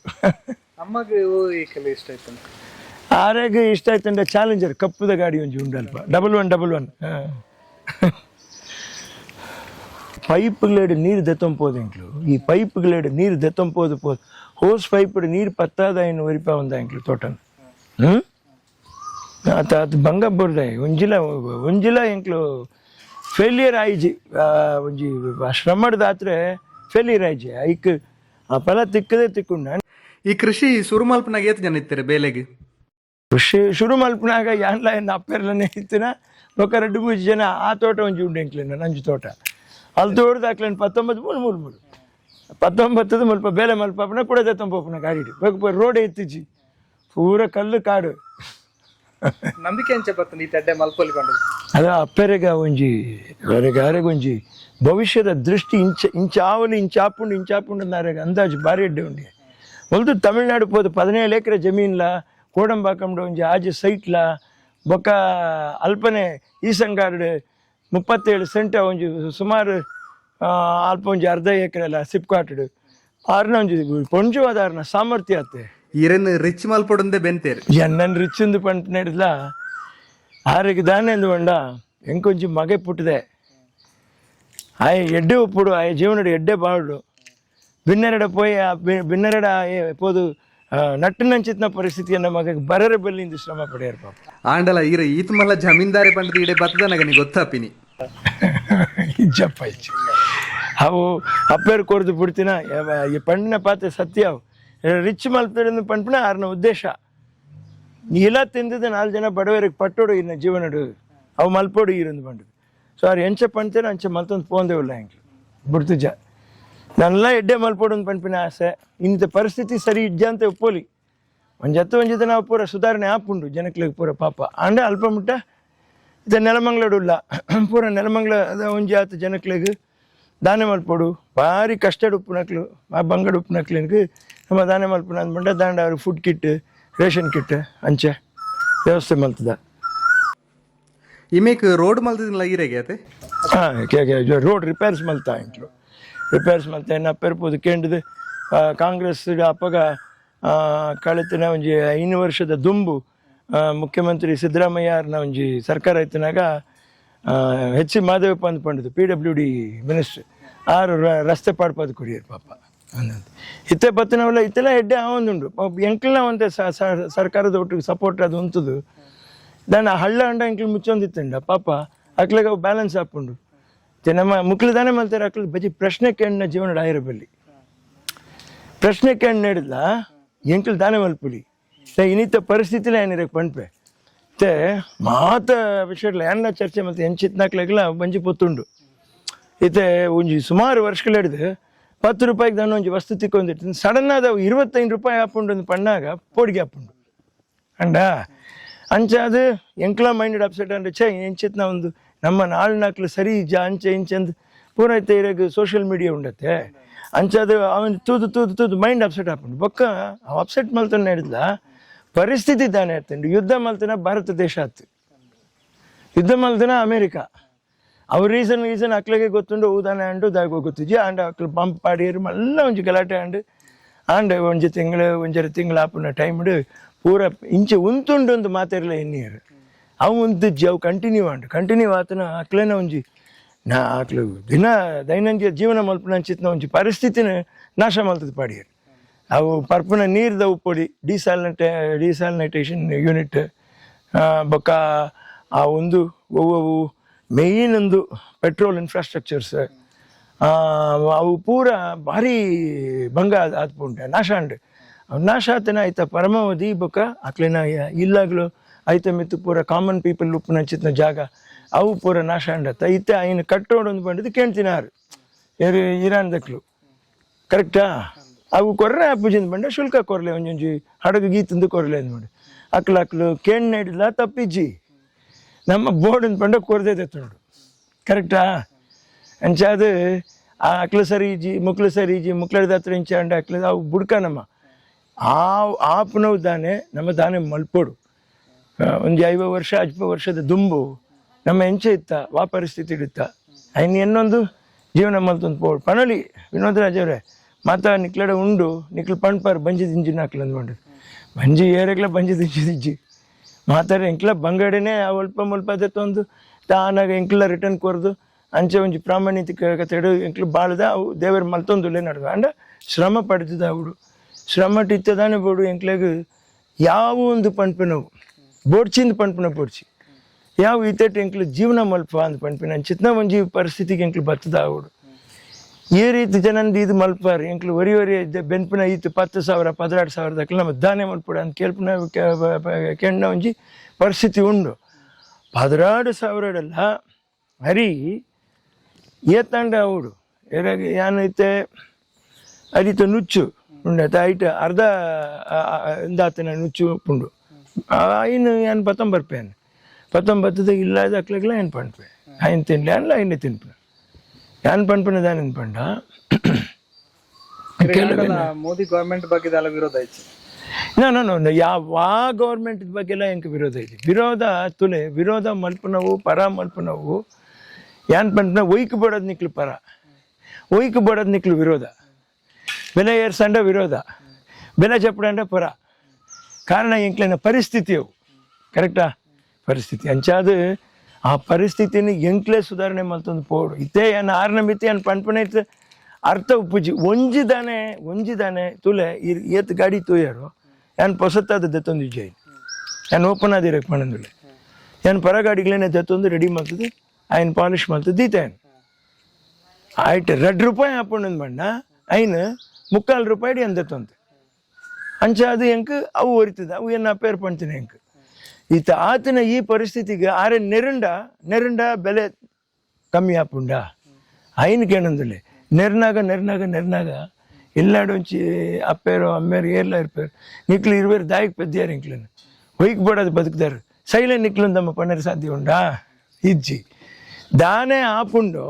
Speaker 3: ಆರೆಗೆ ಇಷ್ಟ ಆಯ್ತಂದ್ರೆ ಚಾಲೆಂಜರ್ ಕಪ್ಪುದ ಗಾಡಿ ಒಂಜಿ ಉಂಡಲ್ಪ 1111 ಪೈಪ್ಗಳೇಡು ನೀರು ದೆತ್ತೊಂಪೋದು ಎಂಕ್ಲು ಈ ಪೈಪ್ಗಳೇಡು ನೀರು ದೆತ್ತೊಂಪೋದು ಪೋದು ಹೋಸ್ ಪೈಪ್ ನೀರು ಪತ್ತಾದ ಒರಿಪ ಒಂದ ಎಂಕ್ಲು ತೋಟನ್ ಅದು ಬಂಗ ಬರ್ದಾಯಿ ಒಂಜಿಲ ಎಂಕ್ಲು ಫೇಲಿಯರ್ ಆಯ್ಜಿ ಒಂಜಿ ಶ್ರಮಡ್ ದಾತ್ರೆ ಫೇಲಿಯರ್ ಆಯ್ಜಿ ಐಕ್ ಆ ಫಲ ತಿಕ್ಕದೇ ತಿಕ್ಕೊಂಡ
Speaker 2: ಈ ಕೃಷಿ ಶುರು ಮಲ್ಪನಾಗ ಏತ್ ಜನ ಇರ್ತಾರೆ ಬೇಲೆಗೆ
Speaker 3: ಕೃಷಿ ಶುರು ಮಲ್ಪನಾಗ ಯಾನ್ಲ ಅಪ್ಪೆರ್ಲನೇ ಇತ್ತಿನ ಬೊಕ್ಕ 2-3 ಜನ ಆ ತೋಟ ಒಂಜಿ ಉಂಡು ಎಂಕ್ಲೇನ ನಂಜು ತೋಟ ಅಲ್ಲಿ ತೋಡ್ದು ಹಾಕ್ಲೇನು 19 ಮಲ್ಪ ಬೇಲೆ ಮಲ್ಪನ ಕೂಡ ತಂಪನ ಗಾಡಿ ಬೇಕು ರೋಡ್ ಎತ್ತಿಜಿ ಪೂರ ಕಲ್ಲು ಕಾಡು
Speaker 2: ನಂಬಿಕೆ ಅಂಚ ಬರ್ತದೆ ಈ ತಡ್ಡೆ ಮಲ್ಪೊಲಿಕೊಂಡು
Speaker 3: ಅದ ಅಪ್ಪೆರೆಗ ಒಂಜಿ ಹೊರಗಾರೆಗೊಂಜಿ ಭವಿಷ್ಯದ ದೃಷ್ಟಿ ಇಂಚಾವಲಿ ಇಂಚಾಪುಂಡು ನಾರೆಗ ಅಂದಾಜು ಬಾರಿ ಎಡ್ಡೆ ಉಂಡಿ ಒಂದು ತಮಿಳ್ನಾಡು ಪೋದು 17 ಎಕರೆ ಜಮೀನ್ಲ ಕೋಡಂಬಾಕಂಡು ಒಂಜಿ ಆಜು ಸೈಟ್ಲ ಬೊಕ್ಕ ಅಲ್ಪನೆ ಈಸಂಗಾರ್ಡ್ 37 ಸೆಂಟ್ ಒಂಜಿ ಸುಮಾರು ಅಲ್ಪ ಒಂಜಿ ಅರ್ಧ ಎಕರೆ ಎಲ್ಲ ಸಿಪ್ಕಾಟಡು ಆರ್ನ ಒಂಜಿ ಪೊಂಜುವಾದ ಆರ್ನ ಸಾಮರ್ಥ್ಯ ಆತೆ
Speaker 2: ಇರನ್ ರಿಚ್ ಮಲ್ಪೊಡಂದೆ ಬೆಂತೇರು
Speaker 3: ಎನ್ನನ್ ರಿಚ್ ಇಂದು ಪಂಟ್ ನಡೆದ್ಲ ಆರೆಗೆ ದಾನೆ ಎಂದು ಬಂಡ ಎಂಕೊಂಚಿ ಮಗೆ ಪುಟ್ಟದೆ ಆಯ್ ಎಡ್ಡೆ ಉಪ್ಪುಡು ಆಯ್ ಜೀವನಡು ಎಡ್ಡೆ ಬಾಳು ಬಿನ್ನೆರಡ ಪೋಯಿ ಬಿನ್ನೆರಡ ಪೋದು ನಟ್ಟಿನಂಚಿತ್ನ ಪರಿಸ್ಥಿತಿಯನ್ನ ಮಗ ಬರರೆ ಬೆಲ್ಲಿಂದು ಶ್ರಮ ಪಡೆಯರು ಪಾಪ
Speaker 2: ಆಂಡಲ ಈತ ಮಲ್ಲ ಜಮೀನ್ದಾರಿ ಪಂಡದ ಇಡೆ ಬತ್ತದ ನಗ ನೀ ಗೊತ್ತಾಪಿನಿ
Speaker 3: ಇಜ್ಜಪ್ಪ ಇಜ್ಜ ಅವು ಅಪ್ಪೇರು ಕೊರ್ದು ಬಿಡ್ತೀನ ಈ ಪಂಡಿನ ಪಾತ್ರೆ ಸತ್ಯ ಅವು ರಿಚ್ ಮಲ್ಪೇರು ಪಂಪಿನ ಆರ್ನ ಉದ್ದೇಶ ఇలా ತಿಂದಿದ್ದು 4 ಜನ ಬಡವರಿಗೆ ಪಟ್ಟೋಡು ಇನ್ನ ಜೀವನಡು ಅವು ಮಲ್ಪೋಡು ಇರಂದು ಬಂಡದು ಸೊ ಅವ್ರು ಎಂಚ ಪಂತೇನೋ ಅಂಚೆ ಮಲ್ತೊಂದು ಪೋಂದೇವಿಲ್ಲ ಹೆಂಗೆ ಬಿಡ್ತುಜ ನಾನೆಲ್ಲ ಎಡ್ಡೆ ಮಲ್ಪೋಡು ಪಂಪಿನ ಆಸೆ ಇಂಥ ಪರಿಸ್ಥಿತಿ ಸರಿ ಇಜ್ಜ ಅಂತ ಒಪ್ಪೋಲಿ ಒಂಜಿ ದಿನ ಪೂರ ಸುಧಾರಣೆ ಆಪುಂಡು ಜನಕ್ಲಿಗೆ ಪೂರ ಪಾಪ ಅಂಡೆ ಅಲ್ಪ ಮುಟ್ಟ ಇದು ನೆಲಮಂಗ್ಲಡುಲ್ಲ ಪೂರ ನೆಲಮಂಗ್ಲ ಒಂಜಿ ಆತ ಜನಕ್ಲಿಗೆ ದಾನೆ ಮಲ್ಪೋಡು ಭಾರಿ ಕಷ್ಟಡ್ ಉಪ್ಪುನಕ್ಲು ಆ ಬಂಗಡ ಉಪ್ಪುನಕ್ಲಿಗೆ ನಮ್ಮ ದಾನೆ ಮಲ್ಪನ ಅಂದ್ಬಂಡ ದಾಂಡ ಅವ್ರಿಗೆ ಫುಡ್ ಕಿಟ್ ರೇಷನ್ ಕಿಟ್ ಅಂಚೆ ವ್ಯವಸ್ಥೆ ಮಲ್ತದ
Speaker 2: ಇಮೇಕ್ ರೋಡ್ ಮಲ್ತದಿಲ್ಲ ಈರೆಗೆ ಆತೆ
Speaker 3: road repairs Malta ಇಂಟ್ಲು repairs Malta ಇನ್ನು ಅಪ್ಪೆರ್ಪೋದು ಕೇಂದ್ರದ ಕಾಂಗ್ರೆಸ್ ಅಪ್ಪಗ ಕಳೆತಿನ ಒಂಜಿ 5 ವರ್ಷದ ದುಂಬು ಮುಖ್ಯಮಂತ್ರಿ ಸಿದ್ದರಾಮಯ್ಯರ್ನ ಒಂಜಿ ಸರ್ಕಾರ ಇತ್ತಿನಾಗ ಹೆಚ್ಚಿ ಮಾದೇವಪ್ಪ ಅಂದ್ ಪಂಡದು PWD ಮಿನಿಸ್ಟ್ರ್ ಆರು ರಸ್ತೆ ಪಾಡ್ಪಾದು ಕುಡಿಯರು ಪಾಪ ಅನ್ನೋದು ಇತ್ತೆ ಬತ್ತಿನವಲ್ಲ ಇತ್ತೆಲ್ಲ ಎಡ್ಡೆ ಆವೊಂದುಂಡು ಎಂಕ್ಲನ ಒಂದೇ ಸರ್ಕಾರದ ಒಟ್ಟಿಗೆ ಸಪೋರ್ಟ್ ಅದು ಉಂತದು ದಾನ ಹಳ್ಳ ಅಂಡ ಎಂಕ್ಲು ಮುಚ್ಚೊಂದಿತ್ತಂಡ ಪಾಪ ಅಕ್ಲಾಗ ಬ್ಯಾಲೆನ್ಸ್ ಹಾಕೊಂಡು ನಮ್ಮ ಮುಕ್ಲಿದಾನೆ ಮಲ್ತಾರೆ ಅಕ್ಲ ಬಜಿ ಪ್ರಶ್ನೆ ಕೇಂದ್ರ ಜೀವನ ಆಯಿರಬಲ್ಲಿ ಪ್ರಶ್ನೆ ಕೇಂದ್ರ ನೀಡಿದ್ಲ ಎಂಕ್ಲು ದಾನೆ ಮಲ್ಪುಲಿ ಇನ್ನಿತ ಪರಿಸ್ಥಿತಿಲ ಏನಿರಕ್ಕೆ ಪಂಪೆ ಮತ್ತೆ ಮಾತ ವಿಷಯಗಳು ಏನ ಚರ್ಚೆ ಮತ್ತೆ ಎಂಚಿತ್ನಾಕ್ಲಾಗಲ ಬಂಜಿ ಪೊತ್ತುಂಡು ಇತ್ತೆ ಒಂಜಿ ಸುಮಾರು ವರ್ಷಗಳು ಹಿಡಿದು 10 ರೂಪಾಯಿಗೆ ನಾನು ಒಂಜಿ ವಸ್ತು ತಿಕ್ಕೊಂಡಿರ್ತೀನಿ ಸಡನ್ ಆದ 25 ರೂಪಾಯಿ ಹಾಪುಂಡು ಒಂದು ಪಣ್ಣಾಗ ಪೋಡಿಗೆ ಹಾಪುಂಡು ಅಂಡ ಅಂಚೆ ಅದು ಎಂಕ್ಲ ಮೈಂಡೆಡ್ ಅಪ್ಸೆಟ್ ಅಂದ್ರೆ ಎಂಚಿತ್ನ ಒಂದು ನಮ್ಮ ನಾಲ್ನಾಕ್ಲು ಸರಿ ಅಂಚೆ ಇಂಚಂದು ಪೂರೈತೆ ಇರಾಗ ಸೋಷಿಯಲ್ ಮೀಡಿಯಾ ಉಂಡತ್ತೆ ಅಂಚೆ ಅದು ಅವನು ತೂದು ಮೈಂಡ್ ಅಪ್ಸೆಟ್ ಹಾಪುಂಡು ಬೊಕ್ಕ ಅವ್ ಅಪ್ಸೆಟ್ ಮಲ್ತಾನೆ ಹಿಡಿದ್ಲ ಪರಿಸ್ಥಿತಿ ತಾನೇ ಇರ್ತಂಡು ಯುದ್ಧ ಮಲ್ತನ ಭಾರತ ದೇಶ ಆಯ್ತು ಯುದ್ಧ ಮಲ್ತನ ಅಮೇರಿಕಾ ಅವ್ರ ರೀಸನ್ ಅಕ್ಲಿಗೆ ಗೊತ್ತುಂಡು ಊದಾನೆ ಅಂಡು ದಾಗ ಗೊತ್ತಿಜಿ ಅಂಡ ಅಕ್ಲು ಪಂಪ್ ಪಾಡಿಯರು ಮಲ್ಲ ಒಂಜಿ ಗಲಾಟೆ ಅಂಡ್ ಒಂಜಿ ತಿಂಗಳು ಆಪುನ ಟೈಮ್ ಪೂರ ಇಂಚೆ ಉಂತುಂಡು ಒಂದು ಮಾತಾಡಲ ಎನ್ನಿಯರು ಅವು ಉಂತಿಜ್ಜಿ ಅವು ಕಂಟಿನ್ಯೂ ಆತನ ಅಕ್ಲೇನ ಒಂಜಿ ಅಕ್ಲು ದಿನ ದೈನಂದಿನ ಜೀವನ ಮಲ್ಪನ ಅಂಚಿತ್ನ ಒಂಜಿ ಪರಿಸ್ಥಿತಿನ ನಾಶ ಮಲ್ತದ ಪಾಡಿಯರು ಅವು ಪರ್ಪುನ ನೀರ್ದ ಉಪ್ಪೊಡಿ ಡಿಸಾಲಿನೈಟೇಷನ್ ಯೂನಿಟ್ ಬೊಕ್ಕ ಆ ಒಂದು ಅವು ಮೇಯ್ನ್ ಒಂದು ಪೆಟ್ರೋಲ್ ಇನ್ಫ್ರಾಸ್ಟ್ರಕ್ಚರ್ಸ್ ಅವು ಪೂರ ಭಾರಿ ಭಂಗ ಆತ್ಪುಂಟೆ ನಾಶ ಅಂಡ್ ನಾಶ ಆತನ ಆಯ್ತ ಪರಮಾವಧಿ ಬೊಕ್ಕ ಅಕ್ಲಿನ ಇಲ್ಲಾಗ್ಲು ಆಯ್ತ ಮಿತ್ತು ಪೂರ ಕಾಮನ್ ಪೀಪಲ್ ಉಪ್ಪು ನಂಚಿತ್ನ ಜಾಗ ಅವು ಪೂರ ನಾಶ ಅಂಡತ್ತ ಇತ್ತೆ ಆಯ್ನ ಕಟ್ಟೋಡು ಒಂದು ಬಂದಿದ್ದು ಕೇಳ್ತಿನಾರು ಇರಾನ್ ದಕ್ಲು ಕರೆಕ್ಟಾ ಅವು ಕೊರ್ರೆ ಅಪ್ಪುಜಿಂದ ಬಂಡೆ ಶುಲ್ಕ ಕೊರ್ಲೆ ಒಂಜೊಂಜಿ ಹಡಗು ಗೀತಂದು ಕೊರ್ಲೆ ಅಂದ್ಬಿಡಿ ಅಕ್ಲು ಕೇಣ್ ಹಿಡಿಲ್ಲ ತಪ್ಪಿಜ್ಜಿ ನಮ್ಮ ಬೋರ್ಡ್ ಪಂಡ ಕೊರದೆ ತೆತ್ತೋಡು ಕರೆಕ್ಟಾ ಅಂಚಾದು ಆ ಅಕ್ಲು ಸರಿಜಿ ಮುಕ್ಳದ ಹತ್ರ ಇಂಚ ಅಂಡ ಅಕ್ಲದ ಅವು ಬುಡ್ಕ ನಮ್ಮ ಆಪ್ನವು ದಾನೆ ನಮ್ಮ ದಾನೆ ಮಲ್ಪೋಡು ಒಂದು 50 ವರ್ಷ 50 ವರ್ಷದ ದುಂಬು ನಮ್ಮ ಎಂಚೆ ಇತ್ತ ವಾ ಪರಿಸ್ಥಿತಿ ಇಡುತ್ತ ಇನ್ನು ಇನ್ನೊಂದು ಜೀವನ ಮಲ್ತೊಂದು ಪೋಡು ಪನಳಿ ವಿನೋದರಾಜ್ ಅವರೇ ಮಾತಾ ನಿಕ್ಲಡ ಉಂಡು ನಿಕ್ಲು ಪಣ್ಪಾರು ಬಂಜಿ ದಿಂಜಿನ ಹಾಕ್ಲ ಅಂದ್ಕೊಂಡು ಬಂಜಿ ಏರೆಗ್ಲ ಬಂಜಿ ದಿಂಜಿ ಮಾತಾರೆ ಎಂಕ್ಲ ಬಂಗಡೆನೆ ಅಲ್ಪ ಮುಲ್ಪ ತೆತ್ತೊಂದು ತಾನಾಗ ಎಂಕ್ಲ ರಿಟರ್ನ್ ಕೊರ್ದು ಅಂಚೆ ಒಂಜಿ ಪ್ರಾಮಾಣಿಕ ತೆಡು ಎಂಕ್ಲು ಬಾಳ್ದ ಅವು ದೇವರ ಮಲ್ತೊಂದುಲ್ಲೇ ನಡ್ದು ಅಂಡ ಶ್ರಮ ಪಡೆದಿದ್ದ ಅವಡು ಶ್ರಮ ಟಿತ್ತದಾನೆ ಬೋಡು ಎಂಕ್ಲೆಗ್ ಯಾವ ಒಂದು ಪಂಪಿನವು ಬೋಡ್ಚಿಂದ ಪಂಪಿನ ಬೋಡ್ಚಿ ಯಾವ ಇತ್ತೆಟ್ಟು ಎಂಕ್ಲು ಜೀವನ ಮಲ್ಪ ಅಂದ್ ಪಂಪಿನ ಅಂಚಿತ್ನ ಒಂಜಿ ಪರಿಸ್ಥಿತಿಗೆ ಎಂಕ್ಲು ಬರ್ತದ ಅವಡು ಈ ರೀತಿ ಜನಂದು ಇದು ಮಲ್ಪಾರಿ ಎಂಕ್ಲು ಒರಿ ಬೆನ್ಪಿನ ಈತು 10,000 16,000 ದಕ್ಲ ನಮ್ಮ ದಾನೆ ಮಲ್ಪುಡ ಅಂತ ಕೇಳ್ಪುನ ಕೆಂಡ ಒಂಜಿ ಪರಿಸ್ಥಿತಿ ಉಂಡು 16,000 ಹರಿ ಏತಂಡ ಅವಡು ಎರಾಗ ಯಾನು ಐತೆ ಅದಿತ ನುಚ್ಚು ಉಂಡತ ಐಟ ಅರ್ಧ ಇಂದಾತನ ನುಚ್ಚು ಉಂಡು ಐನು ಏನು 19 ರೂಪಾಯಿ 19 ಇಲ್ಲದ ಅಕ್ಲಾಗಲ ಏನು ಪಣ್ಪೆ ಐನು ತಿನ್ಲಿ ಅಲ್ಲ ಐನೇ ತಿನ್ಪು ಯಾನ್ ಪಣ್ಪನ ದಾನ ಪಂಡ
Speaker 2: ಮೋದಿ ಗೌರ್ಮೆಂಟ್ ಬಗ್ಗೆ ವಿರೋಧ ಐತಿ
Speaker 3: ನೋ ಯಾವ ಗೌರ್ಮೆಂಟ್ ಬಗ್ಗೆ ಎಲ್ಲ ಎಂಕ ವಿರೋಧ ಐತಿ ವಿರೋಧ ಮಲ್ಪನವು ಪರ ಮಲ್ಪನವು ಯಾನ್ ಪಂಪನ ಒಯ್ಕು ಬಡೋದು ನಿಕ್ಲು ಪರ ಒಯ್ಕು ಬಡೋದು ನಿಕ್ಲು ವಿರೋಧ ಬೆಲೆ ಏರ್ಸಂಡ ವಿರೋಧ ಬೆಲೆ ಚಪ್ಪಡಂಡ ಪರ ಕಾರಣ ಎಂಕ್ಲಿನ ಪರಿಸ್ಥಿತಿಯವು ಕರೆಕ್ಟಾ ಪರಿಸ್ಥಿತಿ ಅಂಚಾದು ಆ ಪರಿಸ್ಥಿತಿನ ಎಂಕ್ಲೆ ಸುಧಾರಣೆ ಮಲ್ತೊಂದು ಪೋಡು ಇತ್ತೆ ಏನು 6ನೇ ಮಿತಿ ಏನು ಪಣ್ಪನ ಇತ್ತು ಅರ್ಥ ಉಪ್ಪುಜಿ ಒಂಜಿದಾನೆ ತುಲೆ ಏತ್ ಗಾಡಿ ತೂಯಾರು ಏನು ಪೊಸತ್ತಾದ ದತ್ತೊಂದು ವಿಜಯ್ ಏನು ಓಪನ್ ಆದಿರಕ್ಕೆ ಪಣಂದುಲೆ ಏನು ಪರ ಗಾಡಿಗಳೇನೆ ದತ್ತೊಂದು ರೆಡಿ ಮಾಡ್ತದೆ ఆయన ಪಾಲಿಶ್ ಮಾಡ್ತದೆ ದೀತೇನು ಆಯ್ತು ₹2 ಹಾಕೊಂಡ್ ಬಣ್ಣ ಐನು ₹3.25 ಅಂದತ್ತಂತೆ ಅಂಚ ಅದು ಎಂಕ್ ಅವು ಒರಿತದ ಅವು ಏನು ಅಪೇರ್ ಪಣ್ತೀನಿ ಎಂಕ್ ಈತ ಆತನ ಈ ಪರಿಸ್ಥಿತಿಗೆ ಆರೆ ನೆರಂಡ ಬೆಲೆ ಕಮ್ಮಿ ಆಪುಂಡ ಐನು ಕೇಳಂದುಲೆ ನೆರ್ನಾಗ ಎಲ್ಲಾಡೊಂಚಿ ಅಪ್ಪೇರೋ ಅಮ್ಮೇರು ಏರ್ಲ ಇರ್ಪೇರು ನಿಕ್ಲು ಇರುವೇರು ದಾಯಿಗೆ ಪೆದ್ದಿಯಾರು ಇಂಕ್ಲನ್ನು ಹೊಯ್ಕ್ ಬಡೋದು ಬದುಕ್ದಾರು ಸೈಲೆ ನಿಕ್ಲಂದಮ್ಮ ಪಣ್ಣರು ಸಾಧ್ಯ ಉಂಡಾ ಇಜ್ಜಿ ದಾನೆ ಆಪುಂಡು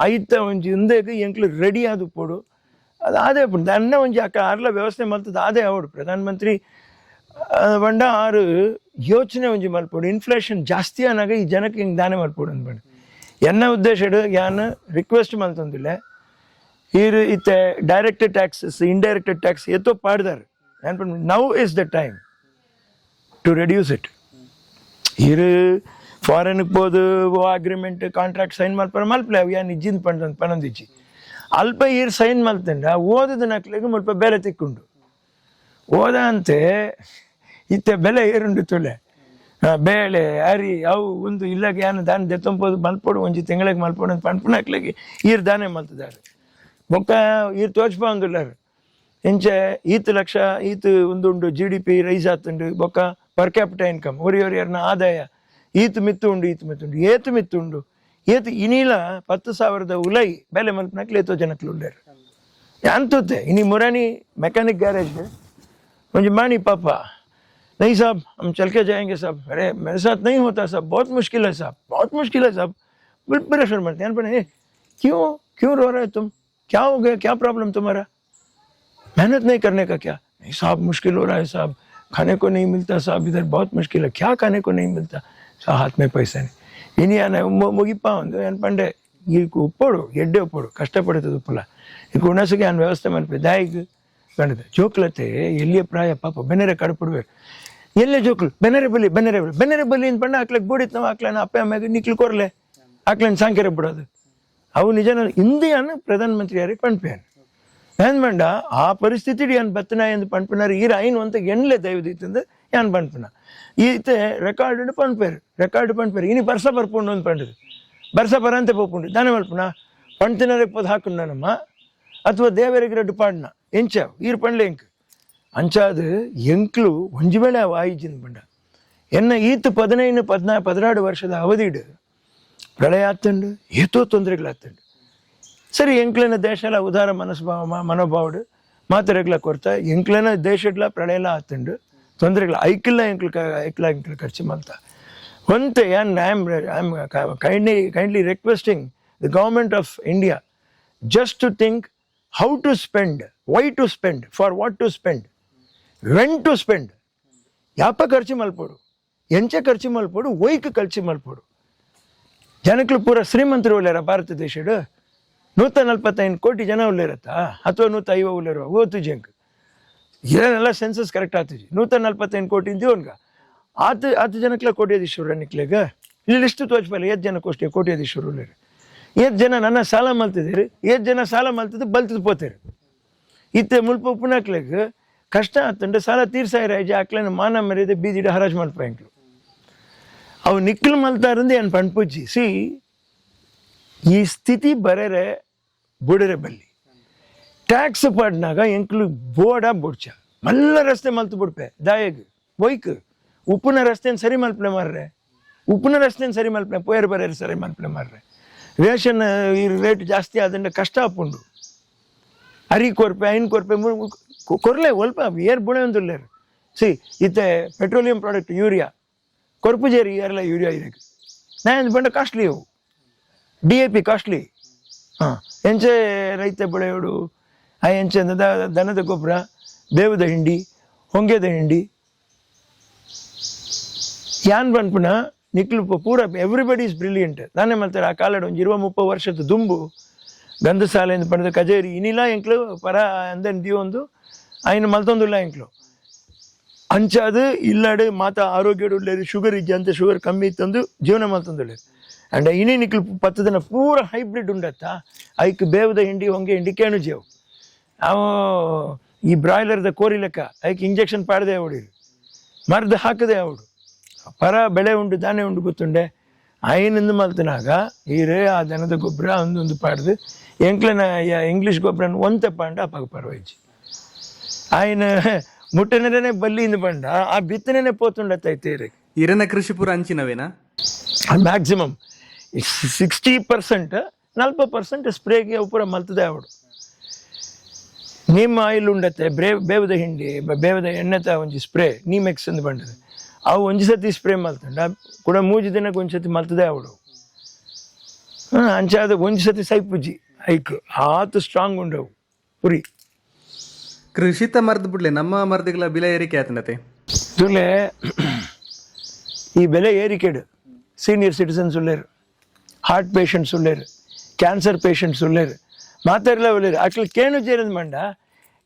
Speaker 3: ಐತ ಒಂಜಿ ಉಂದೇಗೆ ಎಂಕ್ಲು ರೆಡಿ ಆದು ಪೋಡು ಅದು ಆದೇ ಪುಂಡು ದನ್ನ ಒಂಜಿ ಅಕ್ಕ ಅರ್ಲ ವ್ಯವಸ್ಥೆ ಮಲ್ತದ ಆದೇ ಅವಡು ಪ್ರಧಾನಮಂತ್ರಿ ಬಂಡ ಆರು ಯೋಚನೆ ಒಂಜಿ ಮಲ್ಪೋಡು ಇನ್ಫ್ಲೇಷನ್ ಜಾಸ್ತಿ ಆನಾಗ ಈ ಜನಕ್ಕೆ ಹಿಂಗೆ ದಾನೆ ಮಲ್ಪೋಡು ಅಂದ್ಬಂಡು ಎನ್ನ ಉದ್ದೇಶ ಯಾನು ರಿಕ್ವೆಸ್ಟ್ ಮಲ್ತೊಂದಿಲ್ಲ ಇತ್ತೆ ಡೈರೆಕ್ಟೆಡ್ ಟ್ಯಾಕ್ಸಸ್ ಇಂಡೈರೆಕ್ಟೆಡ್ ಟ್ಯಾಕ್ಸ್ ಎತ್ತೋ ಪಾಡ್ದಾರೆ ಏನು now is the time to reduce it ಫಾರಿನ್ಗೆ ಹೋದು ಅಗ್ರಿಮೆಂಟ್ ಕಾಂಟ್ರಾಕ್ಟ್ ಸೈನ್ ಮಲ್ಪಲೆ ಅವು ಏನು ಇಜ್ಜಿಂದ ಪಣಂದಿಚ್ಚಿ ಅಲ್ಪ ಸೈನ್ ಮಲ್ತಂಡ ಓದದ ನಕ್ಲಿಗೆ ಮುಲ್ಪ ಬೆಲೆ ತಿಕ್ಕೊಂಡು ಓದ ಅಂತೆ ಇತ್ತೆ ಬೆಲೆ ಏರುಂಡು ತುಳೆ ಬೇಳೆ ಅರಿ ಅವು ಒಂದು ಇಲ್ಲಾಗ ಏನು ದಾನ ದೆತ್ತೊಂಬೋದು ಮಲ್ಪೋಡು ಒಂಜಿ ತಿಂಗಳಿಗೆ ಮಲ್ಪೋಡು ಅಂತ ಪಣ್ಪುಣ ಹಾಕ್ಲಿಕ್ಕೆ ದಾನೆ ಮಲ್ತಿದ್ದಾರೆ ಬೊಕ್ಕ ತೋಚ್ಪ ಒಂದುಲ್ಲಾರು ಇಂಚೆ ಲಕ್ಷ ಒಂದುಂಡು GDP ರೈಸ್ ಆತುಂಡು ಬೊಕ್ಕ ಪರ್ ಕ್ಯಾಪಿಟ ಇನ್ಕಮ್ ಒರಿಯರ್ನ ಆದಾಯ ಏತು ಮಿತ್ತುಂಡು ಇನಿಲ 10,000 ಉಲೈ ಬೆಲೆ ಮಲ್ಪನಕ್ಲೆ ಏತೋ ಜನಕ್ಲು ಉಳ್ಳಾರು ಅಂತುತ್ತೆ ಇನಿ ಮುರಾನಿ मैकेनिक गैरेज मुझे मानी पापा नहीं साहब हम चल के जाएंगे साहब अरे मेरे साथ नहीं होता साहब बहुत मुश्किल है साहब प्रेशर बनते हैं क्यों रो रहे तुम क्या हो गया क्या प्रॉब्लम तुम्हारा मेहनत नहीं करने का क्या नहीं साहब मुश्किल हो रहा है साहब खाने को नहीं मिलता साहब इधर बहुत मुश्किल है क्या खाने को नहीं मिलता साहब हाथ में पैसा नहीं इनी मुगिप्पा पंडे ಉಪ್ಪೋಡು ಎಡ್ಡೆ ಉಪ್ಪೋಡು ಕಷ್ಟಪಡುತ್ತದೆ ಉಪ್ಪಲ್ಲ ಈಗ ಉಣಸಿಗೆ ನಾನು ವ್ಯವಸ್ಥೆ ಮಾಡ್ಬೇಕು ದಾಯಿಗೆ ಕಂಡಿದೆ ಜೋಕ್ಲತೆ ಎಲ್ಲಿಯ ಪ್ರಾಯ ಪಾಪ ಬೆನ್ನರೆ ಕಡ್ಪಡ್ಬೇಕು ಎಲ್ಲೇ ಜೋಕ್ಲು ಬೆನ್ನರೆ ಬಲಿ ಅಂತ ಪಂಡ ಹಾಕ್ಲಕ್ಕೆ ಬೋಡಿತ್ ನಾವು ಹಾಕ್ಲನ ಅಪ್ಪ ಅಮ್ಮಗೆ ನಿಕ್ಲು ಕೊರ್ಲೆ ಹಾಕ್ಲನ್ ಸಾಂಕೆರೆ ಬಿಡೋದು ಅವು ನಿಜ ಹಿಂದೆ ಪ್ರಧಾನಮಂತ್ರಿ ಯಾರಿಗೆ ಪಣ್ಪೇನು ಏನು ಮಂಡ ಆ ಪರಿಸ್ಥಿತಿ ಏನು ಬತ್ತನ ಎಂದು ಪಂಪಿನಾರು ಈರ ಐನ್ ಅಂತ ಎಣ್ಣೆ ದೈವದಿತ್ತಂದು ಏನು ಪಂಪಿನ ಈತೆ ರೆಕಾರ್ಡ್ ಪಂಪೇರು ಇನಿ ಬರ್ಸ ಬರ್ಪುಂಡು ಒಂದು ಪಂಡದು ಬರ್ಸ ಬರಂತೆ ಪೋಪುಂಡು ದಾನೆ ಮಲ್ಪುನ ಪಂತಿನರೆ ಪದ ಹಾಕುಂಡನಮ್ಮ ಅಥವಾ ದೇವರಿಗೆ ರೆಡ್ಡು ಪಾಡ್ನ ಎಂಚಾವ್ ಈರು ಪಂಡ್ಲೆ ಎಂಕ್ ಅಂಚಾದು ಎಂಕ್ಲು ಒಂಜಿ ವೇಳೆ ವಾಯಿಜಿಂದ ಬಂಡ ಎನ್ನ ಈತು 15-16 ವರ್ಷದ ಅವಧಿಡು ಪ್ರಳಯ ಆತಂಡು ಏತೋ ತೊಂದರೆಗಳಾತಂಡು ಸರಿ ಎಂಕ್ಲನ ದೇಶ ಎಲ್ಲ ಉದಾರ ಮನೋಭಾವಡು ಮಾತರೆಗ್ಲ ಕೊಡ್ತಾ ಎಂಕ್ಲನ ದೇಶಡ್ಲ ಪ್ರಳಯ ಎಲ್ಲ ಆತಂಡು ತೊಂದರೆಗಳು ಐಕ್ಲ ಖರ್ಚು ಮಲ್ತ ಒಂತೆ I am kindly requesting the government of India just to think how to spend, why to spend, for what to spend, when to spend. ಯಾಪ ಖರ್ಚು ಮಲ್ಪೋಡು ಎಂಚ ಖರ್ಚು ಮಲ್ಪೋಡು ಒಯ್ಕ್ ಖರ್ಚು ಮಲ್ಪೋಡು ಜನಕ್ಕಳು ಪೂರ ಶ್ರೀಮಂತರು ಉಳ್ಳಾರ ಭಾರತ ದೇಶಡು 145 ಕೋಟಿ ಜನ ಉಳ್ಳೇರತ್ತಾ ಅಥವಾ 150 ಉಳ್ಳೇರುವ ಓತು ಜಂಕ್ ಇದನ್ನೆಲ್ಲ ಸೆನ್ಸಸ್ ಕರೆಕ್ಟ್ ಆಗ್ತಿದ್ವಿ 145 ಕೋಟಿ ಇಂದೀವನ್ಗ ಆತು ಜನಕ್ಕೆಲ್ಲ ಕೋಟ್ಯಾಧೀಶ್ವರ ನಿಕ್ಲೆಗ ಇಲ್ಲಿ ಲಿಸ್ಟ್ ತೋಚ್ಪಲ್ಲ 8 ಜನ ಕೋಟ್ಯಾಧೀಶ್ವರ ಉಳ್ಳೇರು 8 ಜನ ನನ್ನ ಸಾಲ ಮಲ್ತಿದ್ದೀರಿ 8 ಜನ ಸಾಲ ಮಲ್ತಿದ್ದು ಬಲ್ತಿದ್ದು ಪೋತೀರಿ ಇತ್ತೆ ಮುಲ್ಪ ಉಪ್ಪುನಾಕ್ಲೆಗ್ ಕಷ್ಟ ಆತಂಡು ಸಾಲ ತೀರ್ಸಾಯಿರ ಐಜಿ ಆಕ್ಲೇನ ಮಾನ ಮರ್ಯಾದೆ ಬೀದಿಡ ಹರಾಜು ಮಲ್ಪ ಎಂಕ್ಲು ಅವು ನಿಕ್ಲು ಮಲ್ತಾರಂದು ಏನು ಪಣ್ಪುಜ್ಜಿ ಸಿ ಈ ಸ್ಥಿತಿ ಬರರೆ ಬುಡರೆ ಬಲ್ಲಿ ಟ್ಯಾಕ್ಸ್ ಪಾಡ್ನಾಗ ಎಂಕ್ಲು ಬೋಡ್ಚ ಮಲ್ಲ ರಸ್ತೆ ಮಲ್ತು ಬಿಡ್ಪೆ ದಾಯಗ್ ಬೈಕ್ ಉಪ್ಪುನ ರಸ್ತೆನ ಸರಿ ಮಲ್ಪನೆ ಮಾರ್ರೆ ಉಪ್ಪುನ ರಸ್ತೆನ ಸರಿ ಮಲ್ಪನೆ ಪೋಯರ್ ಬರೇರು ಸರಿ ಮಲ್ಪನೆ ಮಾರ್ರೆ ರೇಷನ್ ಈ ರೇಟ್ ಜಾಸ್ತಿ ಆದಂಡ ಕಷ್ಟ ಆಪುಂಡು ಅರಿ ಕೊರ್ಪೆ ಐನ್ ಕೊರ್ಪೆ ಕೊರ್ಲೆ ಒಲ್ಪ ಏರ್ ಬುಣೆ ಒಂದುಲ್ಲೇರು ಸಿ ಇತ್ತೆ petroleum product urea ಕೊರ್ಪು Jerry ಏರ್ಲ urea ಇದಕ್ಕೆ ನಾ ಬಂಡ ಕಾಸ್ಟ್ಲಿ ಅವು DAP ಕಾಸ್ಟ್ಲಿ ಎಂಚೆ ರೈತ ಬೆಳೆಯೋಡು ಆ ಎಂಚೆ ದನದ ಗೊಬ್ಬರ ಬೇವದ ಹಿಂಡಿ ಹೊಂಗೆದ ಹಿಂಡಿ ಯಾನ್ ಬನ್ಪುನ ನಿಕ್ಲು ಪೂರ ಎವ್ರಿಬಡಿ ಇಸ್ ಬ್ರಿಲಿಯಂಟ್ ನಾನೇ ಮಾಡ್ತಾರೆ ಆ ಕಾಲಡ್ ಒಂದು 20-30 ವರ್ಷದ ದುಂಬು ಗಂಧ ಸಾಲೆಯಿಂದ ಪಡೆದ ಕಜೇರಿ ಇನಿಲ್ಲ ಎಂಕ್ಲು ಪರ ಅಂದನ್ ದಿವೊಂದು ಆಯ್ನ ಮಲ್ತೊಂದುಲ್ಲ ಎಂಕ್ಲು ಅಂಚಾದು ಇಲ್ಲಾಡು ಮಾತ ಆರೋಗ್ಯಡು ಉಳ್ಳೇರು ಶುಗರ್ ಇಜ್ಜ ಅಂತ ಶುಗರ್ ಕಮ್ಮಿ ಇತ್ತಂದು ಜೀವನ ಮಲ್ತೊಂದುಳ್ಳೇರು ಅಂಡ್ ಇನಿ ನಿಕ್ಲು 10 ದಿನ ಪೂರ ಹೈಬ್ರಿಡ್ ಉಂಡತ್ತ ಐಕ್ ಬೇವದ ಹಿಂಡಿ ಹೊಂಗೆ ಹಿಂಡಿ ಕೇಣು ಜೇವು ಅವು ಈ ಬ್ರಾಯ್ಲರ್ದ ಕೋರಿ ಲೆಕ್ಕ ಐಕ್ ಇಂಜೆಕ್ಷನ್ ಪಾಡದೆ ಅವಡಿರು ಮರ್ದು ಹಾಕದೆ ಅವಡು ಪರ ಬೆಳೆ ಉಂಡು ದಾನೆ ಉಂಡು ಗೊತ್ತುಂಡೆ ಐನಿಂದ ಮಲ್ತನಾಗ ಈರೇ ಆ ದನದ ಗೊಬ್ಬರ ಒಂದೊಂದು ಪಾಡ್ದು ಎಂಕ್ಲನ ಇಂಗ್ಲೀಷ್ ಗೊಬ್ಬರನ ಒಂತೆ ಪಾಂಡ ಅಪ್ಪಾಗ ಪರವಾಯ್ಜಿ ಆಯ್ನ ಮುಟ್ಟನೆನೇ ಬಲ್ಲಿಂದ ಬಂಡ ಆ ಬಿತ್ತನೆ ಪೋತುಂಡತ್ತೈತೆ
Speaker 2: ಇರನ ಕೃಷಿ ಪೂರ ಅಂಚಿನವೇನಾ
Speaker 3: ಮ್ಯಾಕ್ಸಿಮಮ್ 60% 40% ಸ್ಪ್ರೇಗೆ ಪೂರ ಮಲ್ತದೆ ಅವಡು ನೀಮ್ ಆಯಿಲ್ ಉಂಡತ್ತೆ ಬೇವದ ಹಿಂಡಿ ಬೇವದ ಎಣ್ಣೆತ ಒಂಜಿ ಸ್ಪ್ರೇ ನೀಮೆಕ್ಸ್ ಅಂದು ಬಂಡದೆ ಅವು ಒಂಜಿ ಸತಿ ಸ್ಪ್ರೇ ಮಲ್ತಂಡ ಕೂಡ 3 ದಿನಕ್ಕೆ ಒಂಜಿ ಸತಿ ಮಲ್ತದೆ ಅವಡು ಅಂಚಾದ ಒಂಜಿ ಸತಿ ಸೈಪುಜ್ಜಿ ಐಕ್ ಆತು ಸ್ಟ್ರಾಂಗ್ ಉಂಡವು ಪುರಿ
Speaker 2: ಕೃಷಿತ ಮರ್ದ್ ಬಿಡ್ಲೆ ನಮ್ಮ ಮರ್ದಿಗಳ ಬೆಲೆ ಏರಿಕೆ ಆತನತೆ
Speaker 3: ತುಲೆ ಈ ಬೆಲೆ ಏರಿಕೆಡು ಸೀನಿಯರ್ ಸಿಟಿಸನ್ಸ್ ಉಳ್ಳೇರು ಹಾರ್ಟ್ ಪೇಷಂಟ್ಸ್ ಉಳ್ಳೇರು ಕ್ಯಾನ್ಸರ್ ಪೇಷಂಟ್ಸ್ ಉಳ್ಳೇರು ಮಾತಾಡಲ ಉಳ್ಳೇರು ಆಕ್ಲಿ ಕೇಣು ಜೇರದ್ ಮಂಡ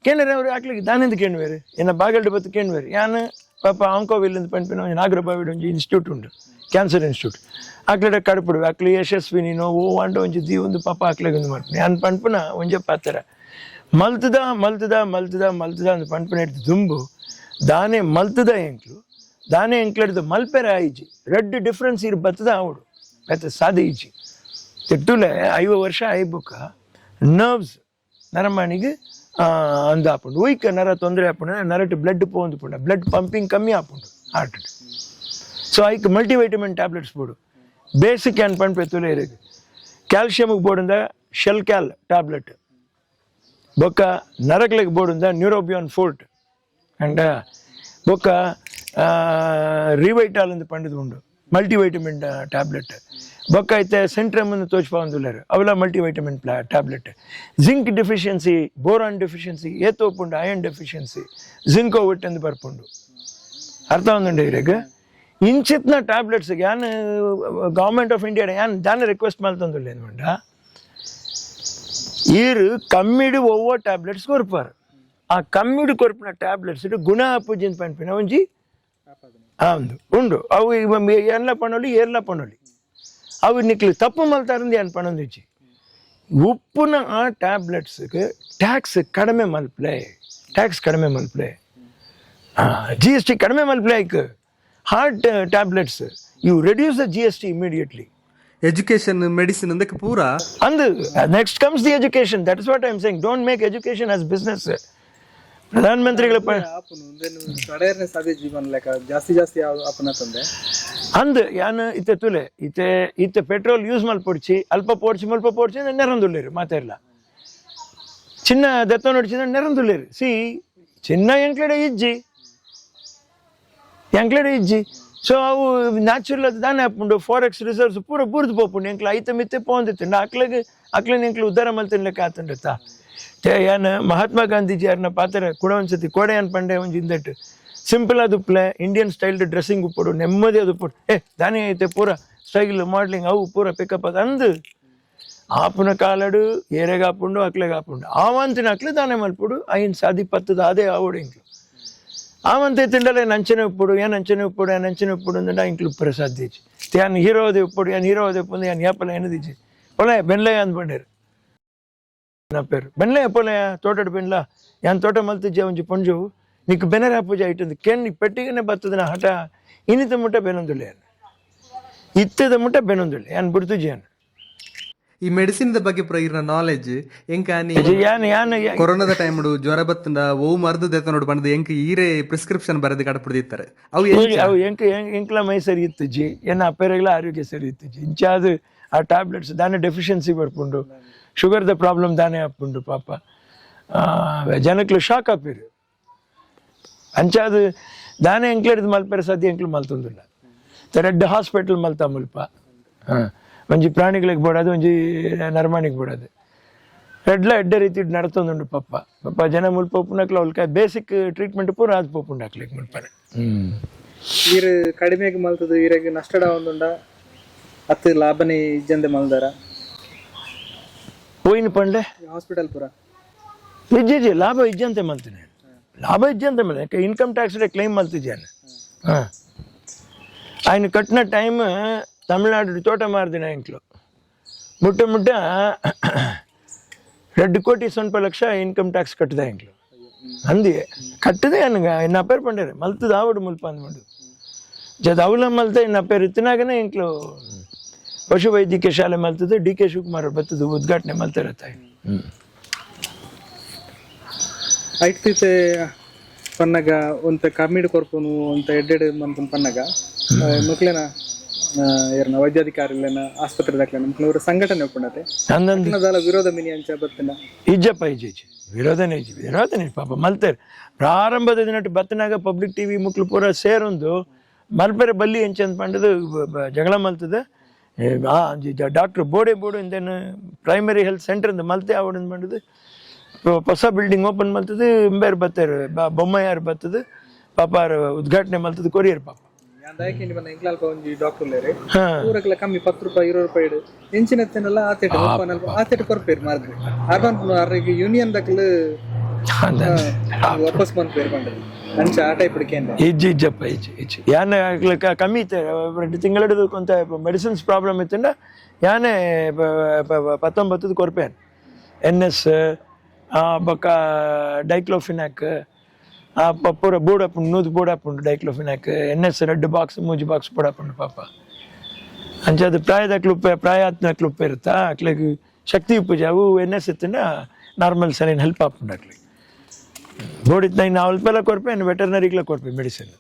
Speaker 3: ಕೇಣರೆ ಅವರು ಆಕ್ಲಿಗೆ ದಾನಿಂದ ಕೇಣುವೇರು ಏನ ಬಾಗಲ್ಡು ಬತ್ತು ಕೇಣುವೇರು ಯಾನು ಪಾಪ ಆಂಕೋವಿಲ್ಲಿಂದ ಪಂಪಿನ ಒಂದು ನಾಗರಬಾವಿಡ್ ಒಂಜಿ ಇನ್ಸ್ಟಿಟ್ಯೂಟ್ ಉಂಡು ಕ್ಯಾನ್ಸರ್ ಇನ್ಸ್ಟಿಟ್ಯೂಟ್ ಆಕ್ಲಡೆ ಕಡ್ಪುಡು ಆಕ್ಲಿ ಯಶಸ್ವಿನಿ ನೋವು ವಾಂಡ ಒಂಜಿ ದಿ ಒಂದು ಪಾಪ ಆಕ್ಲಿಗೆ ಒಂದು ಮಾಡ್ತೀನಿ ಯಾನ್ ಪಂಪನ ಒಂಜೆ ಪಾತ್ರ ಮಲ್ತದ ಅಂದು ಪಂಪನ ಹಿಡ್ದು ದುಂಬು ದಾನೆ ಮಲ್ತದ ಎಂಕ್ಲು ದಾನೆ ಎಂಕ್ಲಡ್ದು ಮಲ್ಪೆರ ಆಯ್ಜಿ ರೆಡ್ ಡಿಫ್ರೆನ್ಸ್ ಇರ್ ಬತ್ತದ ಅವಡು ಬೆತ್ತ ಸಾದ ಈಜಿ ತಿಟ್ಟುಲೆ 5 ವರ್ಷ ಆಯ್ಬುಕ್ಕ ನರ್ವ್ಸ್ ನರಮಾಣಿಗೆ ಅಂದು ಆಪುಂಡು ಉಯ್ಕ ನರ ತೊಂದರೆ ಆಪುಂಡು ನರಟ್ ಬ್ಲಡ್ ಪೋಂದು ಪುಂಡ ಬ್ಲಡ್ ಪಂಪಿಂಗ್ ಕಮ್ಮಿ ಆಪುಂಡು heart so hike multivitamin tablets ಬೋಡು ಬೇಸಿಕ್ ಏನ್ ಪಂಪೆ ತುಲೆ ಇರದು ಕ್ಯಾಲ್ಶಿಯಮ್ಗೆ ಬೋಡಿಂದ ಶೆಲ್ ಕ್ಯಾಲ್ ಟ್ಯಾಬ್ಲೆಟ್ ಬೊಕ್ಕ ನರಕ್ಲೆಗ್ ಬೋಡಿಂದ ನ್ಯೂರೋಬಿಯಾನ್ ಫೋರ್ಟ್ ಅಂಡ ಬೊಕ್ಕ ರಿವೈಟಾಲ್ ಅಂತ ಪಂಡಿದು ಉಂಡು ಮಲ್ಟಿವೈಟಮಿನ್ ಟ್ಯಾಬ್ಲೆಟ್ ಬೊಕ್ಕ ಐತೆ ಸೆಂಟ್ರಮ್ ಅನ್ನು ತೋಚ್ಪಾ ಒಂದುಲ್ಲಾರು ಅವೆಲ್ಲ multivitamin tablet zinc deficiency boron deficiency ಏತೋಪುಂಡು ಅಯನ್ ಡೆಫಿಷಿಯನ್ಸಿ ಜಿಂಕೋವಿಟ್ ಎಂದು ಬರ್ಪುಂಡು ಅರ್ಥ ಒಂದುಂಡೆ ಇರಾಗ ಇಂಚಿತ್ನ ಟ್ಯಾಬ್ಲೆಟ್ಸ್ ಯಾನ್ ಗವರ್ಮೆಂಟ್ ಆಫ್ ಇಂಡಿಯಾ ಯಾನ್ ದಾನ ರಿಕ್ವೆಸ್ಟ್ ಮಾಡ್ತಂದುಲ್ಲ ಏನು ಮಂಡ ಈರು ಕಮ್ಮಿಡು ಒವ್ವ ಟ್ಯಾಬ್ಲೆಟ್ಸ್ ಕೊರ್ಪಾರು ಆ ಕಮ್ಮಿಡು ಕೊರ್ಪಿನ ಟ್ಯಾಬ್ಲೆಟ್ಸ್ ಗುಣ ಪೂಜಿನ ಪಂಪಿನ ಒಂಜಿ ಒಂದು ಉಂಡು ಅವು ಎಲ್ಲ ಪಣೊಲಿ ಏರ್ಲ ಪಣೊಲಿ ಅವು ನಿಕ್ಲಿ ತಪ್ಪು ಮಲ್ತಾರಂದು ಏನು ಪಣೊಂದಿಚ್ಚಿ ಉಪ್ಪುನ ಆ ಟ್ಯಾಬ್ಲೆಟ್ಸ್ಗೆ ಟ್ಯಾಕ್ಸ್ ಕಡಿಮೆ ಮಲ್ಪಲೆ, GST ಕಡಿಮೆ ಮಲ್ಪಲೆ ಐಕ್ heart tablets you reduce the GST immediately.
Speaker 2: Education medicine ಅಂದಕ್ಕೆ ಪೂರ
Speaker 3: And next comes the education. That is what I am saying. Don't make education as business. ಪ್ರಧಾನಮಂತ್ರಿಗಳ
Speaker 2: ಅವೇರ್ನೆಸ್ ಅದೇ ಜೀವನ ಲೆಕ್ಕ ಜಾಸ್ತಿ ಅಪ್ಪನ ತಂದೆ
Speaker 3: ಅಂದ್ ಯಾನ್ ಇತ್ತೆ ತುಲೆ ಇತ್ತೆ ಪೆಟ್ರೋಲ್ ಯೂಸ್ ಮಲ್ಪೊಡ್ಚಿ ಅಲ್ಪ ಪೋಡ್ಚಿ ನೆರಂದುಳ್ಳೇರು ಮಾತಾಡ್ಲ ಚಿನ್ನ ದತ್ತ ನೋಡ್ಚಿಂದ ನೆರಂದುಳ್ಳೇರು. ಸಿ ಚಿನ್ನ ಎಂಕ್ಲೆಡೆ ಇಜ್ಜಿ ಸೊ ಅವು ನ್ಯಾಚುರಲ್ ಅದು ದಾನೆ ಹಾಕೊಂಡು ಫಾರೆಕ್ಸ್ ರಿಸರ್ವ್ಸ್ ಪೂರ ಬುರ್ದು ಪೋಪುಂಡು ಎಂಕ್ಲ ಐತ ಮಿತ್ತೆ ಪೋಂದಿತ್ತು ಅಕ್ಲಗೆ ಎಂಕ್ಲು ಉದ್ಧಾರ ಮಲ್ತಿನ ಲೆಕ್ಕ ಆತಂಡತ್ತ ಯಾನ್ ಮಹಾತ್ಮ ಗಾಂಧೀಜಿ ಯಾರನ್ನ ಪಾತ್ರ ಕೂಡ ಒಂದ್ಸತಿ ಕೋಡೆಯನ್ ಪಂಡೆ ಒಂದು ಇಂದಟ್ಟು ಸಿಂಪಲ್ ಅದು ಉಪ್ಪಲೆ ಇಂಡಿಯನ್ ಸ್ಟೈಲ್ ಡ್ರೆಸ್ಸಿಂಗ್ ಉಪ್ಪಡು ನೆಮ್ಮದಿ ಅದು ಉಪ್ಪಡು ದಾನಿ ಐತೆ ಪೂರ ಸ್ಟೈಲ್ ಮಾಡ್ಲಿಂಗ್ ಅವು ಪೂರ ಪಿಕಪ್ ಅದು ಅಂದು ಆಪುನ ಕಾಲಡು ಏರೆಗೆ ಹಾಕೊಂಡು ಅಕ್ಲೆಗೆ ಹಾಕೊಂಡು ಆವಂತಿನ ಅಕ್ಲೆ ದಾನೆ ಮಲ್ಪುಡು ಐನ್ ಸಾದಿ ಪತ್ತದ ಅದೇ ಆವಡು ಇಂಕ್ಲು ಆವಂತೆ ತಿಂಡಲೆ ನಂಚನೆ ಉಪ್ಪುಡು ಏನ್ ಅಂಚನೆ ಉಪ್ಪುಡು ಅಂದ ಇಂಕ್ಲು ಉಪ್ಪರ ಸಾಧ್ಯಜಿ ಯಾನ್ ಹೀರೋದೆ ಉಪ್ಪುಡು ಉಪ್ಪು ಯಾನ್ ಯಾಪಲ ಏನದಿಜಿ ಪೊಲೆ ಬೆನ್ಲೆ ಅಂದ್ಬಂಡೇರು నా పేరు బెన్లే పోలే తోటడు బెన్లా యాన్ తోట మల్తిజ్జ ಒಂಜಿ ಪೊಂಜು ನಿಕ್ ಬೆನರ ಪೂಜ ಇಟ್ಟಂದು ಕೆನ್ ಪೆಟ್ಟಿಗೆನೆ ಬತ್ತದ ನಾ ಹಠ ಇನಿತ ಮುಟ್ಟ ಬೆನೊಂದುಳ್ಳೆ ಇತ್ತದ ಮುಟ್ಟ ಬೆನೊಂದುಳ್ಳೆ ಯಾನ್ ಬಿಡ್ತುಜಿ ಯಾನ್
Speaker 2: ಈ ಮೆಡಿಸಿನ್ ಬಗ್ಗೆ ಪೂರ ಇರ ನಾಲೆಜ್ ಎಂಕ
Speaker 3: ಯಾನ್
Speaker 2: ಕೊರೋನಾದ ಟೈಮ್ ಜ್ವರ ಬತ್ತಂಡ ಓ ಮರ್ದು ದೇತ ನೋಡು ಬಂದ ಎಂಕ ಈರೆ ಪ್ರಿಸ್ಕ್ರಿಪ್ಷನ್ ಬರೆದು ಕಡಪುಡಿತ್ತಾರೆ
Speaker 3: ಅವು ಎಂಕ್ಲ ಮೈ ಸರಿ ಇತ್ತುಜಿ ಏನ ಅಪ್ಪೆರೆಗ್ಲ ಆರೋಗ್ಯ ಸರಿ ಇತ್ತುಜಿ ಇಂಚಾದು ಆ ಟ್ಯಾಬ್ಲೆಟ್ಸ್ ದಾನೆ ಡೆಫಿಷಿಯನ್ಸಿ ಬರ್ಪುಂಡು ಶುಗರ್ದ ಪ್ರಾಬ್ಲಮ್ ದಾನೆ ಹಾಕೊಂಡು ಪಾಪ ಜನಕ್ಲು ಶಾಕ್ ಹಾಪಿರು ಅಂಚಾದು ದಾನೆ ಎಂಕ್ಲೆಡ್ದು ಮಲ್ಪೆರೆ ಸದ್ಯ ಎಂಕ್ಲು ಮಲ್ತೊಂದಿಲ್ಲ ರೆಡ್ ಹಾಸ್ಪಿಟಲ್ ಮಲ್ತಾ ಮುಲ್ಪ ಒಂಜಿ ಪ್ರಾಣಿಗಳಿಗೆ ಬೋಡೋದು ಒಂಜಿ ನರಮಾಣಿಗೆ ಬೋಡೋದು ಎಡ್ಡೆ ರೀತಿ ನಡ್ತೊಂದುಂಡು ಪಾಪ ಜನ ಮುಲ್ಪ ಉಪ್ಪುನಕ್ಲ ಅವಲ್ಕ ಬೇಸಿಕ್ ಟ್ರೀಟ್ಮೆಂಟ್ ಪೂರ ಆದ್ ಪೋಪುಂಡು ಹಾಕ್ಲಿಕ್ಕೆ ಮುಲ್ಪನೆ
Speaker 2: ಈರು ಕಡಿಮೆಗೆ ಮಲ್ತದು ಈರೆಗೆ ನಷ್ಟಡ ಒಂದುಂಡ ಹತ್ತು ಲಾಭನೇ ಇಜ್ಜಂದೆ ಮಲ್ದಾರ
Speaker 3: ಹೋಯ್ನು ಪಂಡೆ
Speaker 2: ಹಾಸ್ಪಿಟಲ್ ಪೂರ
Speaker 3: ಇಜ್ಜಿ ಲಾಭ ಇಜ್ಜಂತೆ ಮಲ್ತೀನಿ ಮಲ್ತೆ ಇನ್ಕಮ್ ಟ್ಯಾಕ್ಸ್ ಕ್ಲೈಮ್ ಮಲ್ತಿದ್ದಾನೆ ఆయన ಕಟ್ಟಿನ ಟೈಮ್ ತಮಿಳ್ನಾಡು ತೋಟ ಮಾರ್ದಿನ ಎಂಕ್ಲು ಮುಟ್ಟ 2 ಕೋಟಿ ಸ್ವಲ್ಪ ಲಕ್ಷ ಇನ್ಕಮ್ ಟ್ಯಾಕ್ಸ್ ಕಟ್ಟಿದ ಎಂಕ್ಲು ಅಂದಿ ಕಟ್ಟದೆ ನನಗೆ ಇನ್ನ ಅಪ್ಪೇರು ಪಂಡೇರೆ ಮಲ್ತದ ಆವಡು ಮುಲ್ಪ ಅಂದ್ಬಿಡು ಜದ ಅವಲ ಮಲ್ತ ಇನ್ನ ಅಪ್ಪೇರು ಇತ್ತಿನಾಗನೇ ಎಂಕ್ಲು ಪಶು ವೈದ್ಯಕೀಯ ಶಾಲೆ ಮಲ್ತದೆ DK ಶಿವಕುಮಾರ್ ಬರ್ತದೆ ಉದ್ಘಾಟನೆ ಮಲ್ತಿರತ್ತೆ
Speaker 2: ಐಟ್ತಿತೆ ಪನ್ನಗ ಒಂತ ಕಮ್ಮಿಡ್ ಕೊರ್ಪುನು ಒಂತ ಎಡ್ಡೆಡ್ ಮಂತನ್ ಪನ್ನಗ ಮಕ್ಳೆನ ಏರ್ನ ವೈದ್ಯಾಧಿಕಾರಿಗಳನ್ನ ಆಸ್ಪತ್ರೆ ದಾಖಲೆ ಮಕ್ಳವ್ರ ಸಂಘಟನೆ ಒಪ್ಪಣತೆ ಅಂದದಾಲ ವಿರೋಧ ಮಿನಿ ಅಂಚ ಬತ್ತಿನ
Speaker 3: ಇಜ್ಜಪ್ಪ ಇಜ್ಜಿ ವಿರೋಧನೆ ಪಾಪ ಮಲ್ತೇರು ಪ್ರಾರಂಭದ ದಿನಟ್ಟು ಬತ್ತನಾಗ ಪಬ್ಲಿಕ್ ಟಿವಿ ಮುಕ್ಳು ಪೂರ ಸೇರೊಂದು ಮಲ್ಪೆರೆ ಬಲ್ಲಿ ಎಂಚ ಅಂತ ಪಂಡದು ಜಗಳ ಮಲ್ತದೆ ಡಾಕ್ಟರ್ ಬೋಡೆ ಇಂದೇನು ಪ್ರೈಮರಿ ಹೆಲ್ತ್ ಸೆಂಟರ್ ಅಂತ ಮಲ್ತೆ ಆವಡನ್ ಮಾಡಿದ್ದು ಹೊಸ ಬಿಲ್ಡಿಂಗ್ ಓಪನ್ ಮಲ್ತದೆ ಬೇರೆ ಬತ್ತಾರು ಬೊಮ್ಮಯ್ಯಾರು ಬರ್ತದೆ ಪಾಪ ಉದ್ಘಾಟನೆ ಮಲ್ತದೆ ಕೊರಿಯರ್ ಪಾಪ
Speaker 2: ಡಾಕ್ಟರ್ ಕಮ್ಮಿ 10 ರೂಪಾಯಿ 20 ರೂಪಾಯಿ ಎಂಚಿನತ್ತೇನೆಲ್ಲ ಆತೇಟ ಕೊರ್ಪೇರು ಮಾಡಿದ್ರಿ ಅರ್ಬನ್ ಯೂನಿಯನ್ ದಕ್ಕಲು ವಾಪಸ್ ಬಂದ್ ಪೇರ್ ಬಂದ್ರಿ ಅಂಚ ಆ ಟೈಪ್
Speaker 3: ಇಜ್ಜಪ್ಪ ಇಜ್ಜಿ ಯಾನೆ ಕಮ್ಮಿ ಇತ್ತೆ 2 ತಿಂಗಳು ಕೊಂತ ಮೆಡಿಸಿನ್ಸ್ ಪ್ರಾಬ್ಲಮ್ ಇತ್ತಂಡ ಯಾನೆ 19 ಕೊರ್ಪೇನ್ NS ಬೊಕ್ಕ ಡೈಕ್ಲೋಫಿನಾಕ್ ಪೂರ ಬೋಡಾಪುಂಡು ನೂದು ಬೋಡಾಪುಂಡು ಡೈಕ್ಲೋಫಿನಾಕ್ NS 2 ಬಾಕ್ಸ್ 3 ಬಾಕ್ಸ್ ಬೋಡಾಪುಂಡು ಪಾಪ ಅಂಚದು ಪ್ರಾಯಾತ್ಮಕ್ಲು ಉಪ್ಪು ಇರುತ್ತಾ ಅಕ್ಲಿಗೆ ಶಕ್ತಿ ಉಪ್ಪು ಅವು NS ಇತ್ತಂಡ ನಾರ್ಮಲ್ ಸಲೈನ್ ಹೆಲ್ಪ್ ಆಪುಂಡು ಅಕ್ಲಿಗೆ ಬೋಡಿತ್ ನೈನ್ ಅಲ್ಪೆಲ್ಲ ಕೊರ್ಪೇನು ವೆಟರ್ನರಿಗ್ಲ ಕೊರ್ಪೆ ಮೆಡಿಸಿನ್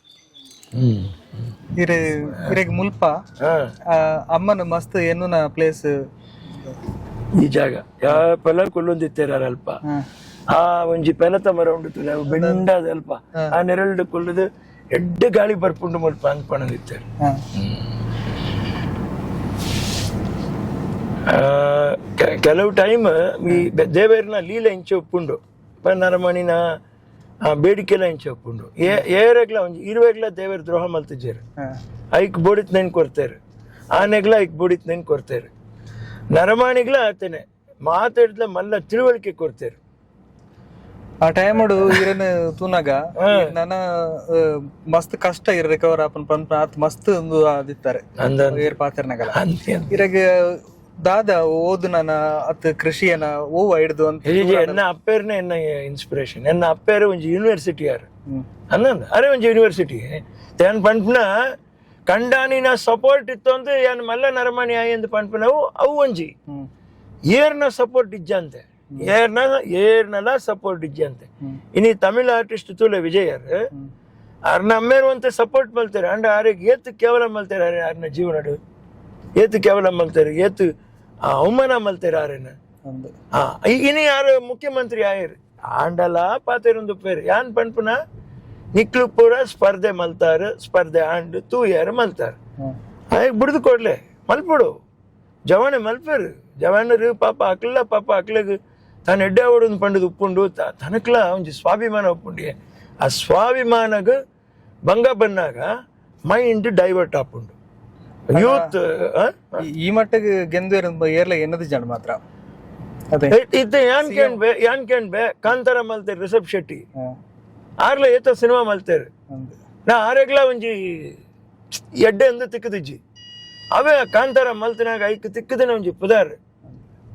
Speaker 2: ಇರೆಗ್ ಮುಲ್ಪ ಅಮ್ಮನ ಮಸ್ತ್ ಎನ್ನುನ ಪ್ಲೇಸ್
Speaker 3: ಈ ಜಾಗ ಯಾಪೆಲ್ಲ ಕೊಲ್ಲೊಂದಿತ್ತೇರ ಅಲ್ಪ ಆ ಒಂಜಿ ಪೆಲತ ಮರ ಉಂಡು ಬೆಂಡದ ಅಲ್ಪ ಆ ನೆರಳು ಕೊಲ್ಲದು ಎಡ್ಡೆ ಗಾಳಿ ಬರ್ಪುಂಡು ಮುಲ್ಪ ಅಂದ್ಪಣದಿತ್ತೇರು ಕೆಲವು ಟೈಮ್ ಈ ದೇವೇರ್ನ ಲೀಲೆ ಇಂಚೆ ಉಪ್ಪುಂಡು ನರಮಣಿನ ಬೇಡಿಕೆಲ್ಲ ಇಂಚೆ ಒಪ್ಪುಂಡು ಏರೆಗ್ಲ ಒಂಜಿ 20 ದೇವರ ದ್ರೋಹ ಮಲ್ತಿಜೇರು ಐಕ್ ಬೋಡಿತ್ ನೆನ್ ಕೊರ್ತೇರು ಆನೆಗ್ಲ ಐಕ್ ಬೋಡಿತ್ ನೆನ್ ಕೊರ್ತೇರು ನರಮಾಣಿಗ್ಲ ಆತೇನೆ ಮಾತಾಡಿದ್ಲ ಮಲ್ಲ ತಿಳುವಳಿಕೆ ಕೊರ್ತೇರು
Speaker 2: ಆ ಟೈಮ್ ಇರನ್ ತೂನಾಗ ನನ್ನ ಮಸ್ತ್ ಕಷ್ಟ ರಿಕವರ್ ಆಪನ್ ಪಂಪ ಮಸ್ತ್ ಒಂದು ಆದಿತ್ತಾರೆ ಏರ್ ಪಾತಿರ್ನಾಗಲ್ಲ ಇರಾಗ ದಾದ ಓದುನನ ಅತ್ ಕೃಷಿಯನ ಓವ ಹಿಡ್ದು ಅಂತ
Speaker 3: ಎನ್ನ ಅಪ್ಪೇರ್ನೆ ಎನ್ನ ಇನ್ಸ್ಪಿರೇಷನ್. ಎನ್ನ ಅಪ್ಪೇರು ಒಂಜಿ ಯೂನಿವರ್ಸಿಟಿ ಯಾರು ಅನ್ನಂದು ಅರೆ ಒಂಜಿ ಯೂನಿವರ್ಸಿಟಿ ಏನ್ ಪಂಪ್ನ ಕಂಡಾನಿನ ಸಪೋರ್ಟ್ ಇತ್ತು ಅಂತ ಏನ್ ಮಲ್ಲ ನರಮಣಿ ಆಯಂದು ಪಂಪ್ನವು ಅವು ಒಂಜಿ ಏರ್ನ ಸಪೋರ್ಟ್ ಇಜ್ಜಂತೆ ಏರ್ನಲ ಸಪೋರ್ಟ್ ಇಜ್ಜಂತೆ. ಇನಿ ತಮಿಳ್ ಆರ್ಟಿಸ್ಟ್ ತೂಲೆ ವಿಜಯರ್ ಅರ್ನ ಅಮ್ಮೇರು ಅಂತ ಸಪೋರ್ಟ್ ಮಲ್ತಾರೆ ಅಂಡ್ ಆರಿಗೆ ಏತ್ ಕೇವಲ ಮಲ್ತಾರೆ ಅರ್ನ ಜೀವನಡು ಏತ್ ಕೇವಲ ಮಲ್ತಾರೆ ಏತ್ ಅವಮಾನ ಮಲ್ತಾರೆ ಆರೇನ ಇನಿ ಯಾರು ಮುಖ್ಯಮಂತ್ರಿ ಆಯರ್ ಆಂಡಲ ಪಾತೇರೊಂದು ಪೇರು ಯಾನ್ ಪಂಪನ ನಿಕ್ಲು ಪೂರ ಸ್ಪರ್ಧೆ ಮಲ್ತಾರ ಸ್ಪರ್ಧೆ ಆಂಡ್ ತೂ ಯಾರು ಮಲ್ತಾರ ಬಿಡ್ದು ಕೊಡ್ಲೆ ಮಲ್ಪಡು ಜವಾನೆ ಮಲ್ಪೇರು ಜವಾನರು ಪಾಪ ಅಕ್ಲಿಗೆ ತಾನು ಎಡ್ಡೆ ಅವಡೊಂದು ಪಂಡದು ಉಪ್ಪುಂಡು ತನಕ್ಲ ಒಂಜಿ ಸ್ವಾಭಿಮಾನ ಉಪ್ಪುಂಡಿ ಆ ಸ್ವಾಭಿಮಾನಗ ಭಂಗ ಬನ್ನಾಗ ಮೈಂಡ್ ಡೈವರ್ಟ್ ಆಪುಂಡು ಯೂತ್
Speaker 2: ಈ ಮಟ್ಟಿಗೆ ಗೆಂದು ಏರ್ಲ ಎನ್ನದು ಜನ ಮಾತ್ರ
Speaker 3: ಇತ್ತೆ ಯಾನ್ ಕೇಳ್ಬೆ ಕಾಂತಾರ ಮಲ್ತೇರು ರಿಷಬ್ ಶೆಟ್ಟಿ ಆರ್ಲ ಏತ ಸಿನಿಮಾ ಮಲ್ತೇರು ನಾ ಆರೆಗ್ಲ ಒಂಜಿ ಎಡ್ಡೆ ಅಂದು ತಿಕ್ಕದಿಜ್ಜಿ ಅವೇ ಕಾಂತಾರ ಮಲ್ತಿನಾಗ ಐಕ್ ತಿಕ್ಕದಿನ ಒಂಜಿ ಪುದಾರ್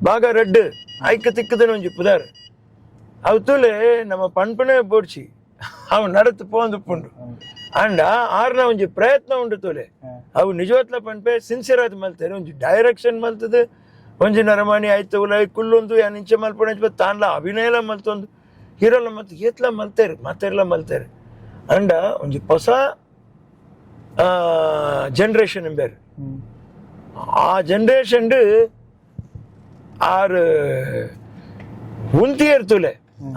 Speaker 3: ಬಾಗ ರೆಡ್ ಐಕ್ ತಿಕ್ಕದಿನ ಒಂಜಿ ಪುದಾರ್ ಅವು ತೂಲೆ ನಮ್ಮ ಪಣ್ಪಣೆ ಬೋಡ್ಚಿ ಅವು ನಡತ್ ಪೋಂದುಪ್ಪುಂಡು ಅಂಡ ಆರ್ನ ಒಂಜಿ ಪ್ರಯತ್ನ ಉಂಡು ತೂಲೆ ಅವು ನಿಜವತ್ಲ ಪಂಪೆ ಸಿನ್ಸಿಯರ್ ಆದ್ ಮಲ್ತೇರು ಒಂಜಿ ಡೈರೆಕ್ಷನ್ ಮಲ್ತದೆ ಒಂಜಿ ನರಮಾಣಿ ಆಯ್ತು ಉಲೈ ಕುಲ್ಲೊಂದು ಯಾನ್ ಇಂಚೆ ಮಲ್ಪೊಂಡು ತಾನ್ಲ ಅಭಿನಯಲ ಮಲ್ತೊಂದು ಹೀರೋಲ ಮಲ್ತು ಏತ್ಲ ಮಲ್ತೇರು ಮಾತೆರ್ಲ ಮಲ್ತೇರು ಅಂಡ ಒಂಜಿ ಹೊಸ ಜನರೇಷನ್ ಎಂಬೇರು ಆ ಜನರೇಷನ್ ಆರು ಉಂತಿಯರ್ ತುಲೆ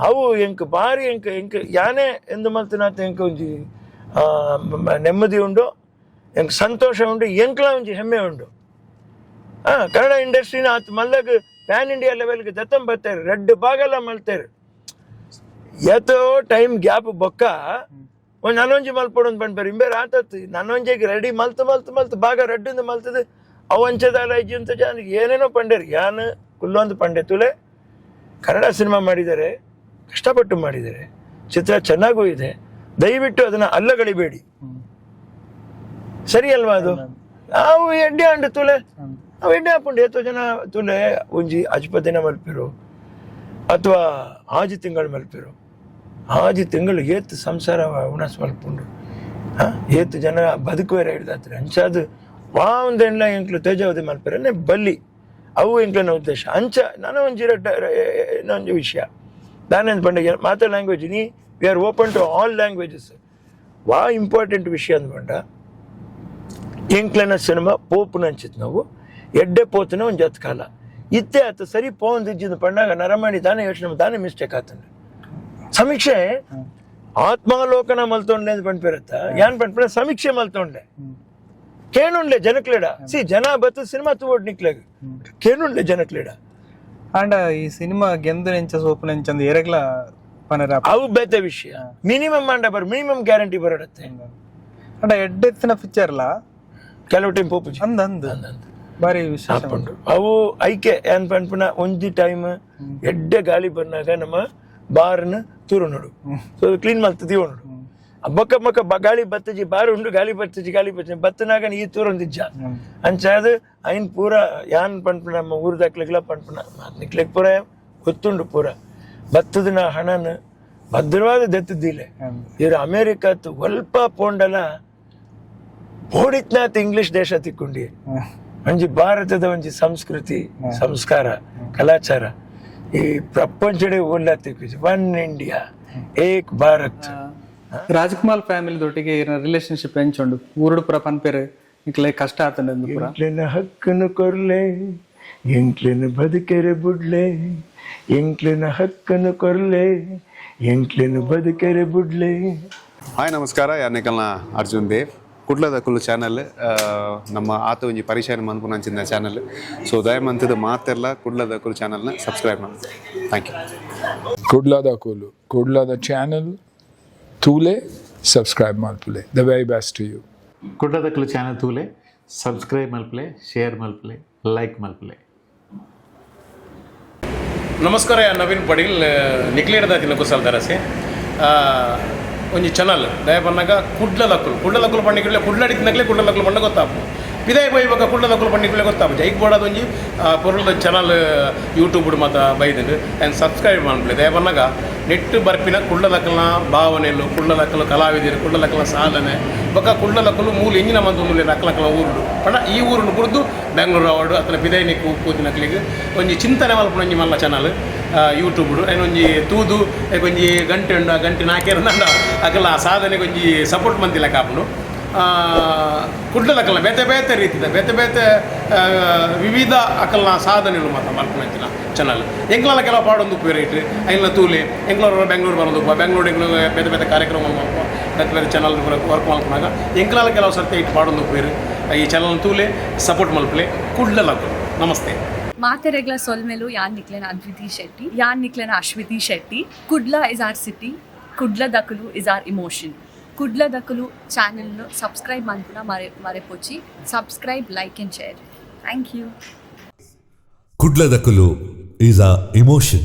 Speaker 3: ಅವು ಎಂಕ್ ಬಾರಿ ಎಂಕ್ ಯಾನೇ ಎಂದು ಮಲ್ತಿನಾತ ಎಂಕ್ ಒಂಜಿ ನೆಮ್ಮದಿ ಉಂಡು ಎಂಕ್ ಸಂತೋಷ ಉಂಡು ಎಂಕ್ಲ ಒಂಜಿ ಹೆಮ್ಮೆ ಉಂಡು. ಕನ್ನಡ ಇಂಡಸ್ಟ್ರಿನ ಆತ್ ಮಲ್ದಾಗ ಪ್ಯಾನ್ ಇಂಡಿಯಾ ಲೆವೆಲ್ಗೆ ದತ್ತಂ ಬರ್ತಾರೆ ರೆಡ್ ಬಾಗೆಲ್ಲ ಮಲ್ತೇರು ಎತ್ತೋ ಟೈಮ್ ಗ್ಯಾಪ್ ಬೊಕ್ಕ ಒಂದು ನನೊಂಜಿ ಮಲ್ಪೊಡೊಂದು ಪಂಡ್ಪೇರು ಇಂಬೇರು ಆತತ್ತು ನನೊಂಜಿಗೆ ರೆಡಿ ಮಲ್ತು ಬಾಗ ರೆಡ್ಡಿಂದ ಮಲ್ತದೆ ಅವಂಚದಾಲ ಇಜ್ಜಿ ಅಂತ ಜನ ಏನೇನೋ ಪಂಡೇರು ಯಾನ್ ಕುಲ್ಲೊಂದು ಪಂಡೆ ತುಲೆ ಕನ್ನಡ ಸಿನಿಮಾ ಮಾಡಿದ್ದಾರೆ, ಕಷ್ಟಪಟ್ಟು ಮಾಡಿದ್ದಾರೆ, ಚಿತ್ರ ಚೆನ್ನಾಗೂ ಇದೆ. ದಯವಿಟ್ಟು ಅದನ್ನ ಅಲ್ಲಗಳಿಬೇಡಿ, ಸರಿ ಅಲ್ವಾ? ಅದು ಅವು ಎಡ್ಡೆ ಅಂಡು ತುಲೆ ಅವು ಎಡ್ಡೆ ಹಾಪುಂಡು ಎತ್ತೋ ಜನ ತುಲೆ ಒಂಜಿ ಅಜ್ಪದಿನ ಮಲ್ಪಿರು ಅಥವಾ ಆಜಿ ತಿಂಗಳು ಮಲ್ಪಿರು ಆಜಿ ತಿಂಗಳು ಏತ್ ಸಂಸಾರ ಉಣಸ್ ಮಲ್ಪುಂಡು ಏತ್ ಜನ ಬದುಕುವೇರ ಹಿಡ್ದಾತ್ರಿ ಅಂಚಾದ ಒಂದೆಣ್ಣ ಎಂಕ್ಲು ತೇಜಾವಧಿ ಮಲ್ಪಿರನೆ ಬಲ್ಲಿ ಅವು ಎಂಕ್ಲನ ಉದ್ದೇಶ ಅಂಚ ನಾನು ಇನ್ನೊಂದು ವಿಷಯ ನಾನೇನು ಪಂಡ ಮಾತಾ ಲ್ಯಾಂಗ್ವೇಜ್ ನೀ we are open to all languages. Important ವಿಷಯ ಅಂದ್ಕೊಂಡ ಎಂಕ್ಲನ ಸಿನಿಮಾ ಪೋಪುನ ಅಂಚಿತ್ ನಾವು ಎಡ್ಡೆ ಪೋತನ ಒಂದು ಜತ್ ಕಾಲ ಇತ್ತೆ ಆತ ಸರಿ ಪೋನ್ ಇಜ್ಜಿಂದು ಪಂಡಾಗ ನರಮಾಣಿ ತಾನೇ ಯೋಚನೆ ತಾನೇ ಮಿಸ್ಟೇಕ್ ಆತಂಡ ಸಮೀಕ್ಷೆ ಆತ್ಮಾವಲೋಕನ ಮಲ್ತೊಂಡೆ ಅಂತ ಪಂಡ್ಪಿರತ್ತ ಯಾನ್ ಪಂಡ್ಪಿರ ಸಮೀಕ್ಷೆ ಮಲ್ತೊಂಡೆ ಕೇನುಂಡ್ಲೆ ಜನಕ್ಲೇಡ ಜನ ಬತ್ತು ಸಿನಿಮಾ ತೂಡ್ ನಿಕ್ಲೆಗ್ ಕೇನುಂಡ್ಲೆ ಜನಕ್ಲೇಡ
Speaker 2: ಅಂಡ ಈ ಸಿನಿಮಾ ಗೆಂದು ನೆಂಚ ಸೋಪು ನೆಂಚಂದ ಎರಗ್ಲ ಪನರ
Speaker 3: ಅವು ಬೇತೆ ವಿಷಯ ಮಿನಿಮಮ್ ಅಂಡ ಮಿನಿಮಮ್ ಗ್ಯಾರಂಟಿ ಬರಡತ್ತೆ
Speaker 2: ಅಂಡ ಎಡ್ಡೆತ್ತಿನ ಪಿಕ್ಚರ್ಲ
Speaker 3: ಕೆಲವು ಟೈಮ್ ಪೋಪುಜಿ
Speaker 2: ಅಂದ ಬಾರಿ ವಿಶೇಷ
Speaker 3: ಅವು ಐಕೆ ಏನ್ ಪಂಪನ ಒಂಜಿ ಟೈಮ್ ಎಡ್ಡೆ ಗಾಳಿ ಬಂದಾಗ ನಮ್ಮ ಬಾರ್ನ ತೂರು ನೋಡು ಸೊ ಕ್ಲೀನ್ ಮಾಡ್ತದಿ ನೋಡು ಬೊಕ್ಕ ಬೊಕ್ಕ ಗಾಳಿ ಬತ್ತಜಿ ಬಾರ್ ಉಂಡು ಗಾಳಿ ಬತ್ತಜಿ ಬತ್ತನಾಗ ಈ ತೂರೊಂದಿಜ್ಜ ಅಂಚಾದ ಐನ್ ಪೂರ ಯಾನ್ ಪಂಪನ ನಮ್ಮ ಊರ್ ದಾಕ್ಲೆಗ್ಲ ಪಂಪನ ನಿಕ್ಲೆಗ್ ಪೂರ ಗೊತ್ತುಂಡು ಪೂರ ಬತ್ತದನ ಹಣನ ಭದ್ರವಾದ ದತ್ತದಿಲ್ಲ ಇವ್ರು ಅಮೇರಿಕತ್ ಒಲ್ಪ ಪೋಂಡಲ ಓಡಿತ್ನಾತ್ ಇಂಗ್ಲಿಷ್ ದೇಶ ತಿಕ್ಕೊಂಡಿ ಒಂಜಿ ಭಾರತದ ಒಂಜಿ ಸಂಸ್ಕೃತಿ ಸಂಸ್ಕಾರ ಕಲಾಚಾರ ಈ ಪ್ರಪಂಚಡೆ ಒಲ್ಲ ತಿಕ್ಕಿಜಿ one India Ek Bharat.
Speaker 2: Rajkumar family ದೊಟ್ಟಿಗೆ relationship ಹೆಂಚುಂಡು ಊರುಡು ಪುರ ಪನ್ಪೇರು ನಿಕ್ಲೆ ಕಷ್ಟ ಆತಂಡ
Speaker 3: ಎಂಕ್ಲೆನ ಹಕ್ಕನ್ನು ಕೊರ್ಲೆ ಎಂಕ್ಲೆನ ಬದುಕೆರೆ ಬುಡ್ಲೆ ಎಂಕ್ಲೆನ ಹಕ್ಕನ್ನು ಕೊರ್ಲೆ ಎಂಕ್ಲೆನ ಬದುಕೆರೆ ಬುಡ್ಲೆ.
Speaker 4: ಹಾಯ್ ನಮಸ್ಕಾರ ಯಾರ್ನೇಕಲ್ನ ಅರ್ಜುನ್ ದೇವ್ ಕುಡ್ಲದ ಕುಲ್ಲು ಚಾನಲ್ ನಮ್ಮ ಆತ ಒಂಜಿ ಪರಿಚಯ ಮನ್ಪುನಂಚಿನ ಚಾನಲ್. ಸೊ ದಯಮಂತದ ಮಾತೆಲ್ಲ ಕುಡ್ಲದ ಕುಲ್ಲು ಚಾನಲ್ನ ಸಬ್ಸ್ಕ್ರೈಬ್ ಮಾಡಿ. Thank you.
Speaker 5: ಕುಡ್ಲದ ಚಾನಲ್ ತೂಲೆ ಸಬ್ಸ್ಕ್ರೈಬ್ ಮಲ್ಪಲೆ. The very best to you.
Speaker 6: ಕುಡ್ಲದ ಕುಲ್ಲು ಚಾನಲ್ ತೂಲೆ ಸಬ್ಸ್ಕ್ರೈಬ್ ಮಲ್ಪಲೆ, ಶೇರ್ ಮಲ್ಪಲೆ, ಲೈಕ್ ಮಲ್ಪಲೆ.
Speaker 7: ನಮಸ್ಕಾರ, ನವೀನ್ ಪಡೀಲ್ ನಿಕ್ಲೇಡದ ತಿನ್ನಕುಸಲ್ ದರಸೆ ಒಂಜಿ ಚಾನಲ್ ದಯ ಪನ್ನಾಗ ಕುಡ್ಲದಕ್ಕುಲು ಪಂಡಿಗೆ ಕುಡ್ಲಡಿದ್ನಾಗಲೇ ಕುಡ್ಲದಕ್ಕುಲು ಪಂಡ ಗೊತ್ತಾಪು ಪಿದಾಯಿ ಬೈ ಇವಾಗ ಕುಳ್ಳದಕ್ಕಲು ಪಂಡಿಕೊಳ್ಳೆ ಗೊತ್ತಾಗ ಜೈಕ್ ಬೋಡದೊಂಜಿ ಪೊರುಳದ ಚಾನಲ್ ಯೂಟ್ಯೂಬ್ ಮಾತ ಬೈದಂಡು ಆ್ಯಂಡ್ ಸಬ್ಸ್ಕ್ರೈಬ್ ಮಾಡ್ಬಿಡಿ ದಯ ಬಂದಾಗ ನೆಟ್ಟು ಬರ್ಪಿನ ಕುಳ್ಳದಕ್ಕಲ್ನ ಭಾವನೆಲು ಕುಳ್ಳದಕ್ಕಲು ಕಲಾವಿದರು ಕುಳ್ಳದಕ್ಕಲ ಸಾಧನೆ ಬೊಕ್ಕ ಕುಳ್ಳದಕ್ಕಲು ಮೂಲ ಎಂಜಿನ ಮಂದು ಅಕ್ಕಲಕ್ಕಲ ಊರುಡು ಪಂಡ ಈ ಊರುಡು ಕುಡ್ದು ಬೆಂಗಳೂರು ಅವಾರ್ಡು ಅತ್ತನ ಪಿದಾಯಿ ನಿಕ್ಕು ಕೂತಿನಕ್ಲಿಗೆ ಒಂಜಿ ಚಿಂತನೆ ಮಲ್ಪನ ಒಂಜಿ ಮಲ್ಲ ಚಾನಲ್ ಯೂಟ್ಯೂಬ್ ಒಂಜಿ ತೂದು ಒಂಜಿ ಗಂಟೆ ಉಂಡ ಗಂಟೆ ನಾಲ್ಕೇರು ನಂಡ ಅಕಲ ಸಾಧನೆಗೆ ಒಂಜಿ ಸಪೋರ್ಟ್ ಮಂತಿಲ್ಲ ಕಾಪುನು ಕುಡ್ಲದಕ್ಕಲ್ಲ ಬೇತೆ ಬೇತೆ ರೀತಿದ ಬೇತೆ ಬೇತೆ ವಿವಿಧ ಅಕಲ್ನ ಸಾಧನೆಗಳು ಮಾತ್ರ ಮಲ್ಪನಂಚಿನ ಚಾನಲ್ ಎಂಗ್ಲಾಲ ಕೆಲವು ಪಾಡೊಂದು ರೇಟ್ ಐನ ತೂಲೆ ಎಂಗ್ಳೂರು ಬೆಂಗಳೂರು ಬರೋದು ಬೆಂಗಳೂರು ಬೇತೆ ಬೇತೆ ಕಾರ್ಯಕ್ರಮ ಮಲ್ಪ ಬೇತೆ ಬೇತೆ ಚಾನಲ್ ವರ್ಕ್ ಮಲ್ಪನಾಗ ಎಂಗ್ಲಾಲ ಕೆಲವು ಸರ್ತಿ ಇಟ್ಟು ಪಾಡೊಂದು ಪೇರು ಈ ಚಾನಲ್ ತೂಲೆ ಸಪೋರ್ಟ್ ಮಲ್ಪಲೆ ಕುಡ್ಲದಕ್ಕಲು ನಮಸ್ತೆ
Speaker 8: ಮಾತೆರೆಗ್ಲ ಸೊಲ್ಮೆಲು ಯಾನ್ ನಿಕ್ಲೆನ ಅದ್ವಿತಿ ಶೆಟ್ಟಿ ಯಾನ್ ನಿಕ್ಲೆನ Ashwiti Shetty Kudla is our city Kudla ದಕಲು ಇಸ್ ಆರ್ ಇಮೋಷನ್ ಕುಡ್ಲ ದಕಲು ಚಾನೆಲ್ ಸಬ್ಸ್ಕ್ರೈಬ್ ಮಾಡ್ಪುನ ಮರೆಪೊಚ್ಚಿ subscribe like and share thank you
Speaker 1: ಕುಡ್ಲದಕಲು ಈಸ್ ಅ ಇಮೋಷನ್.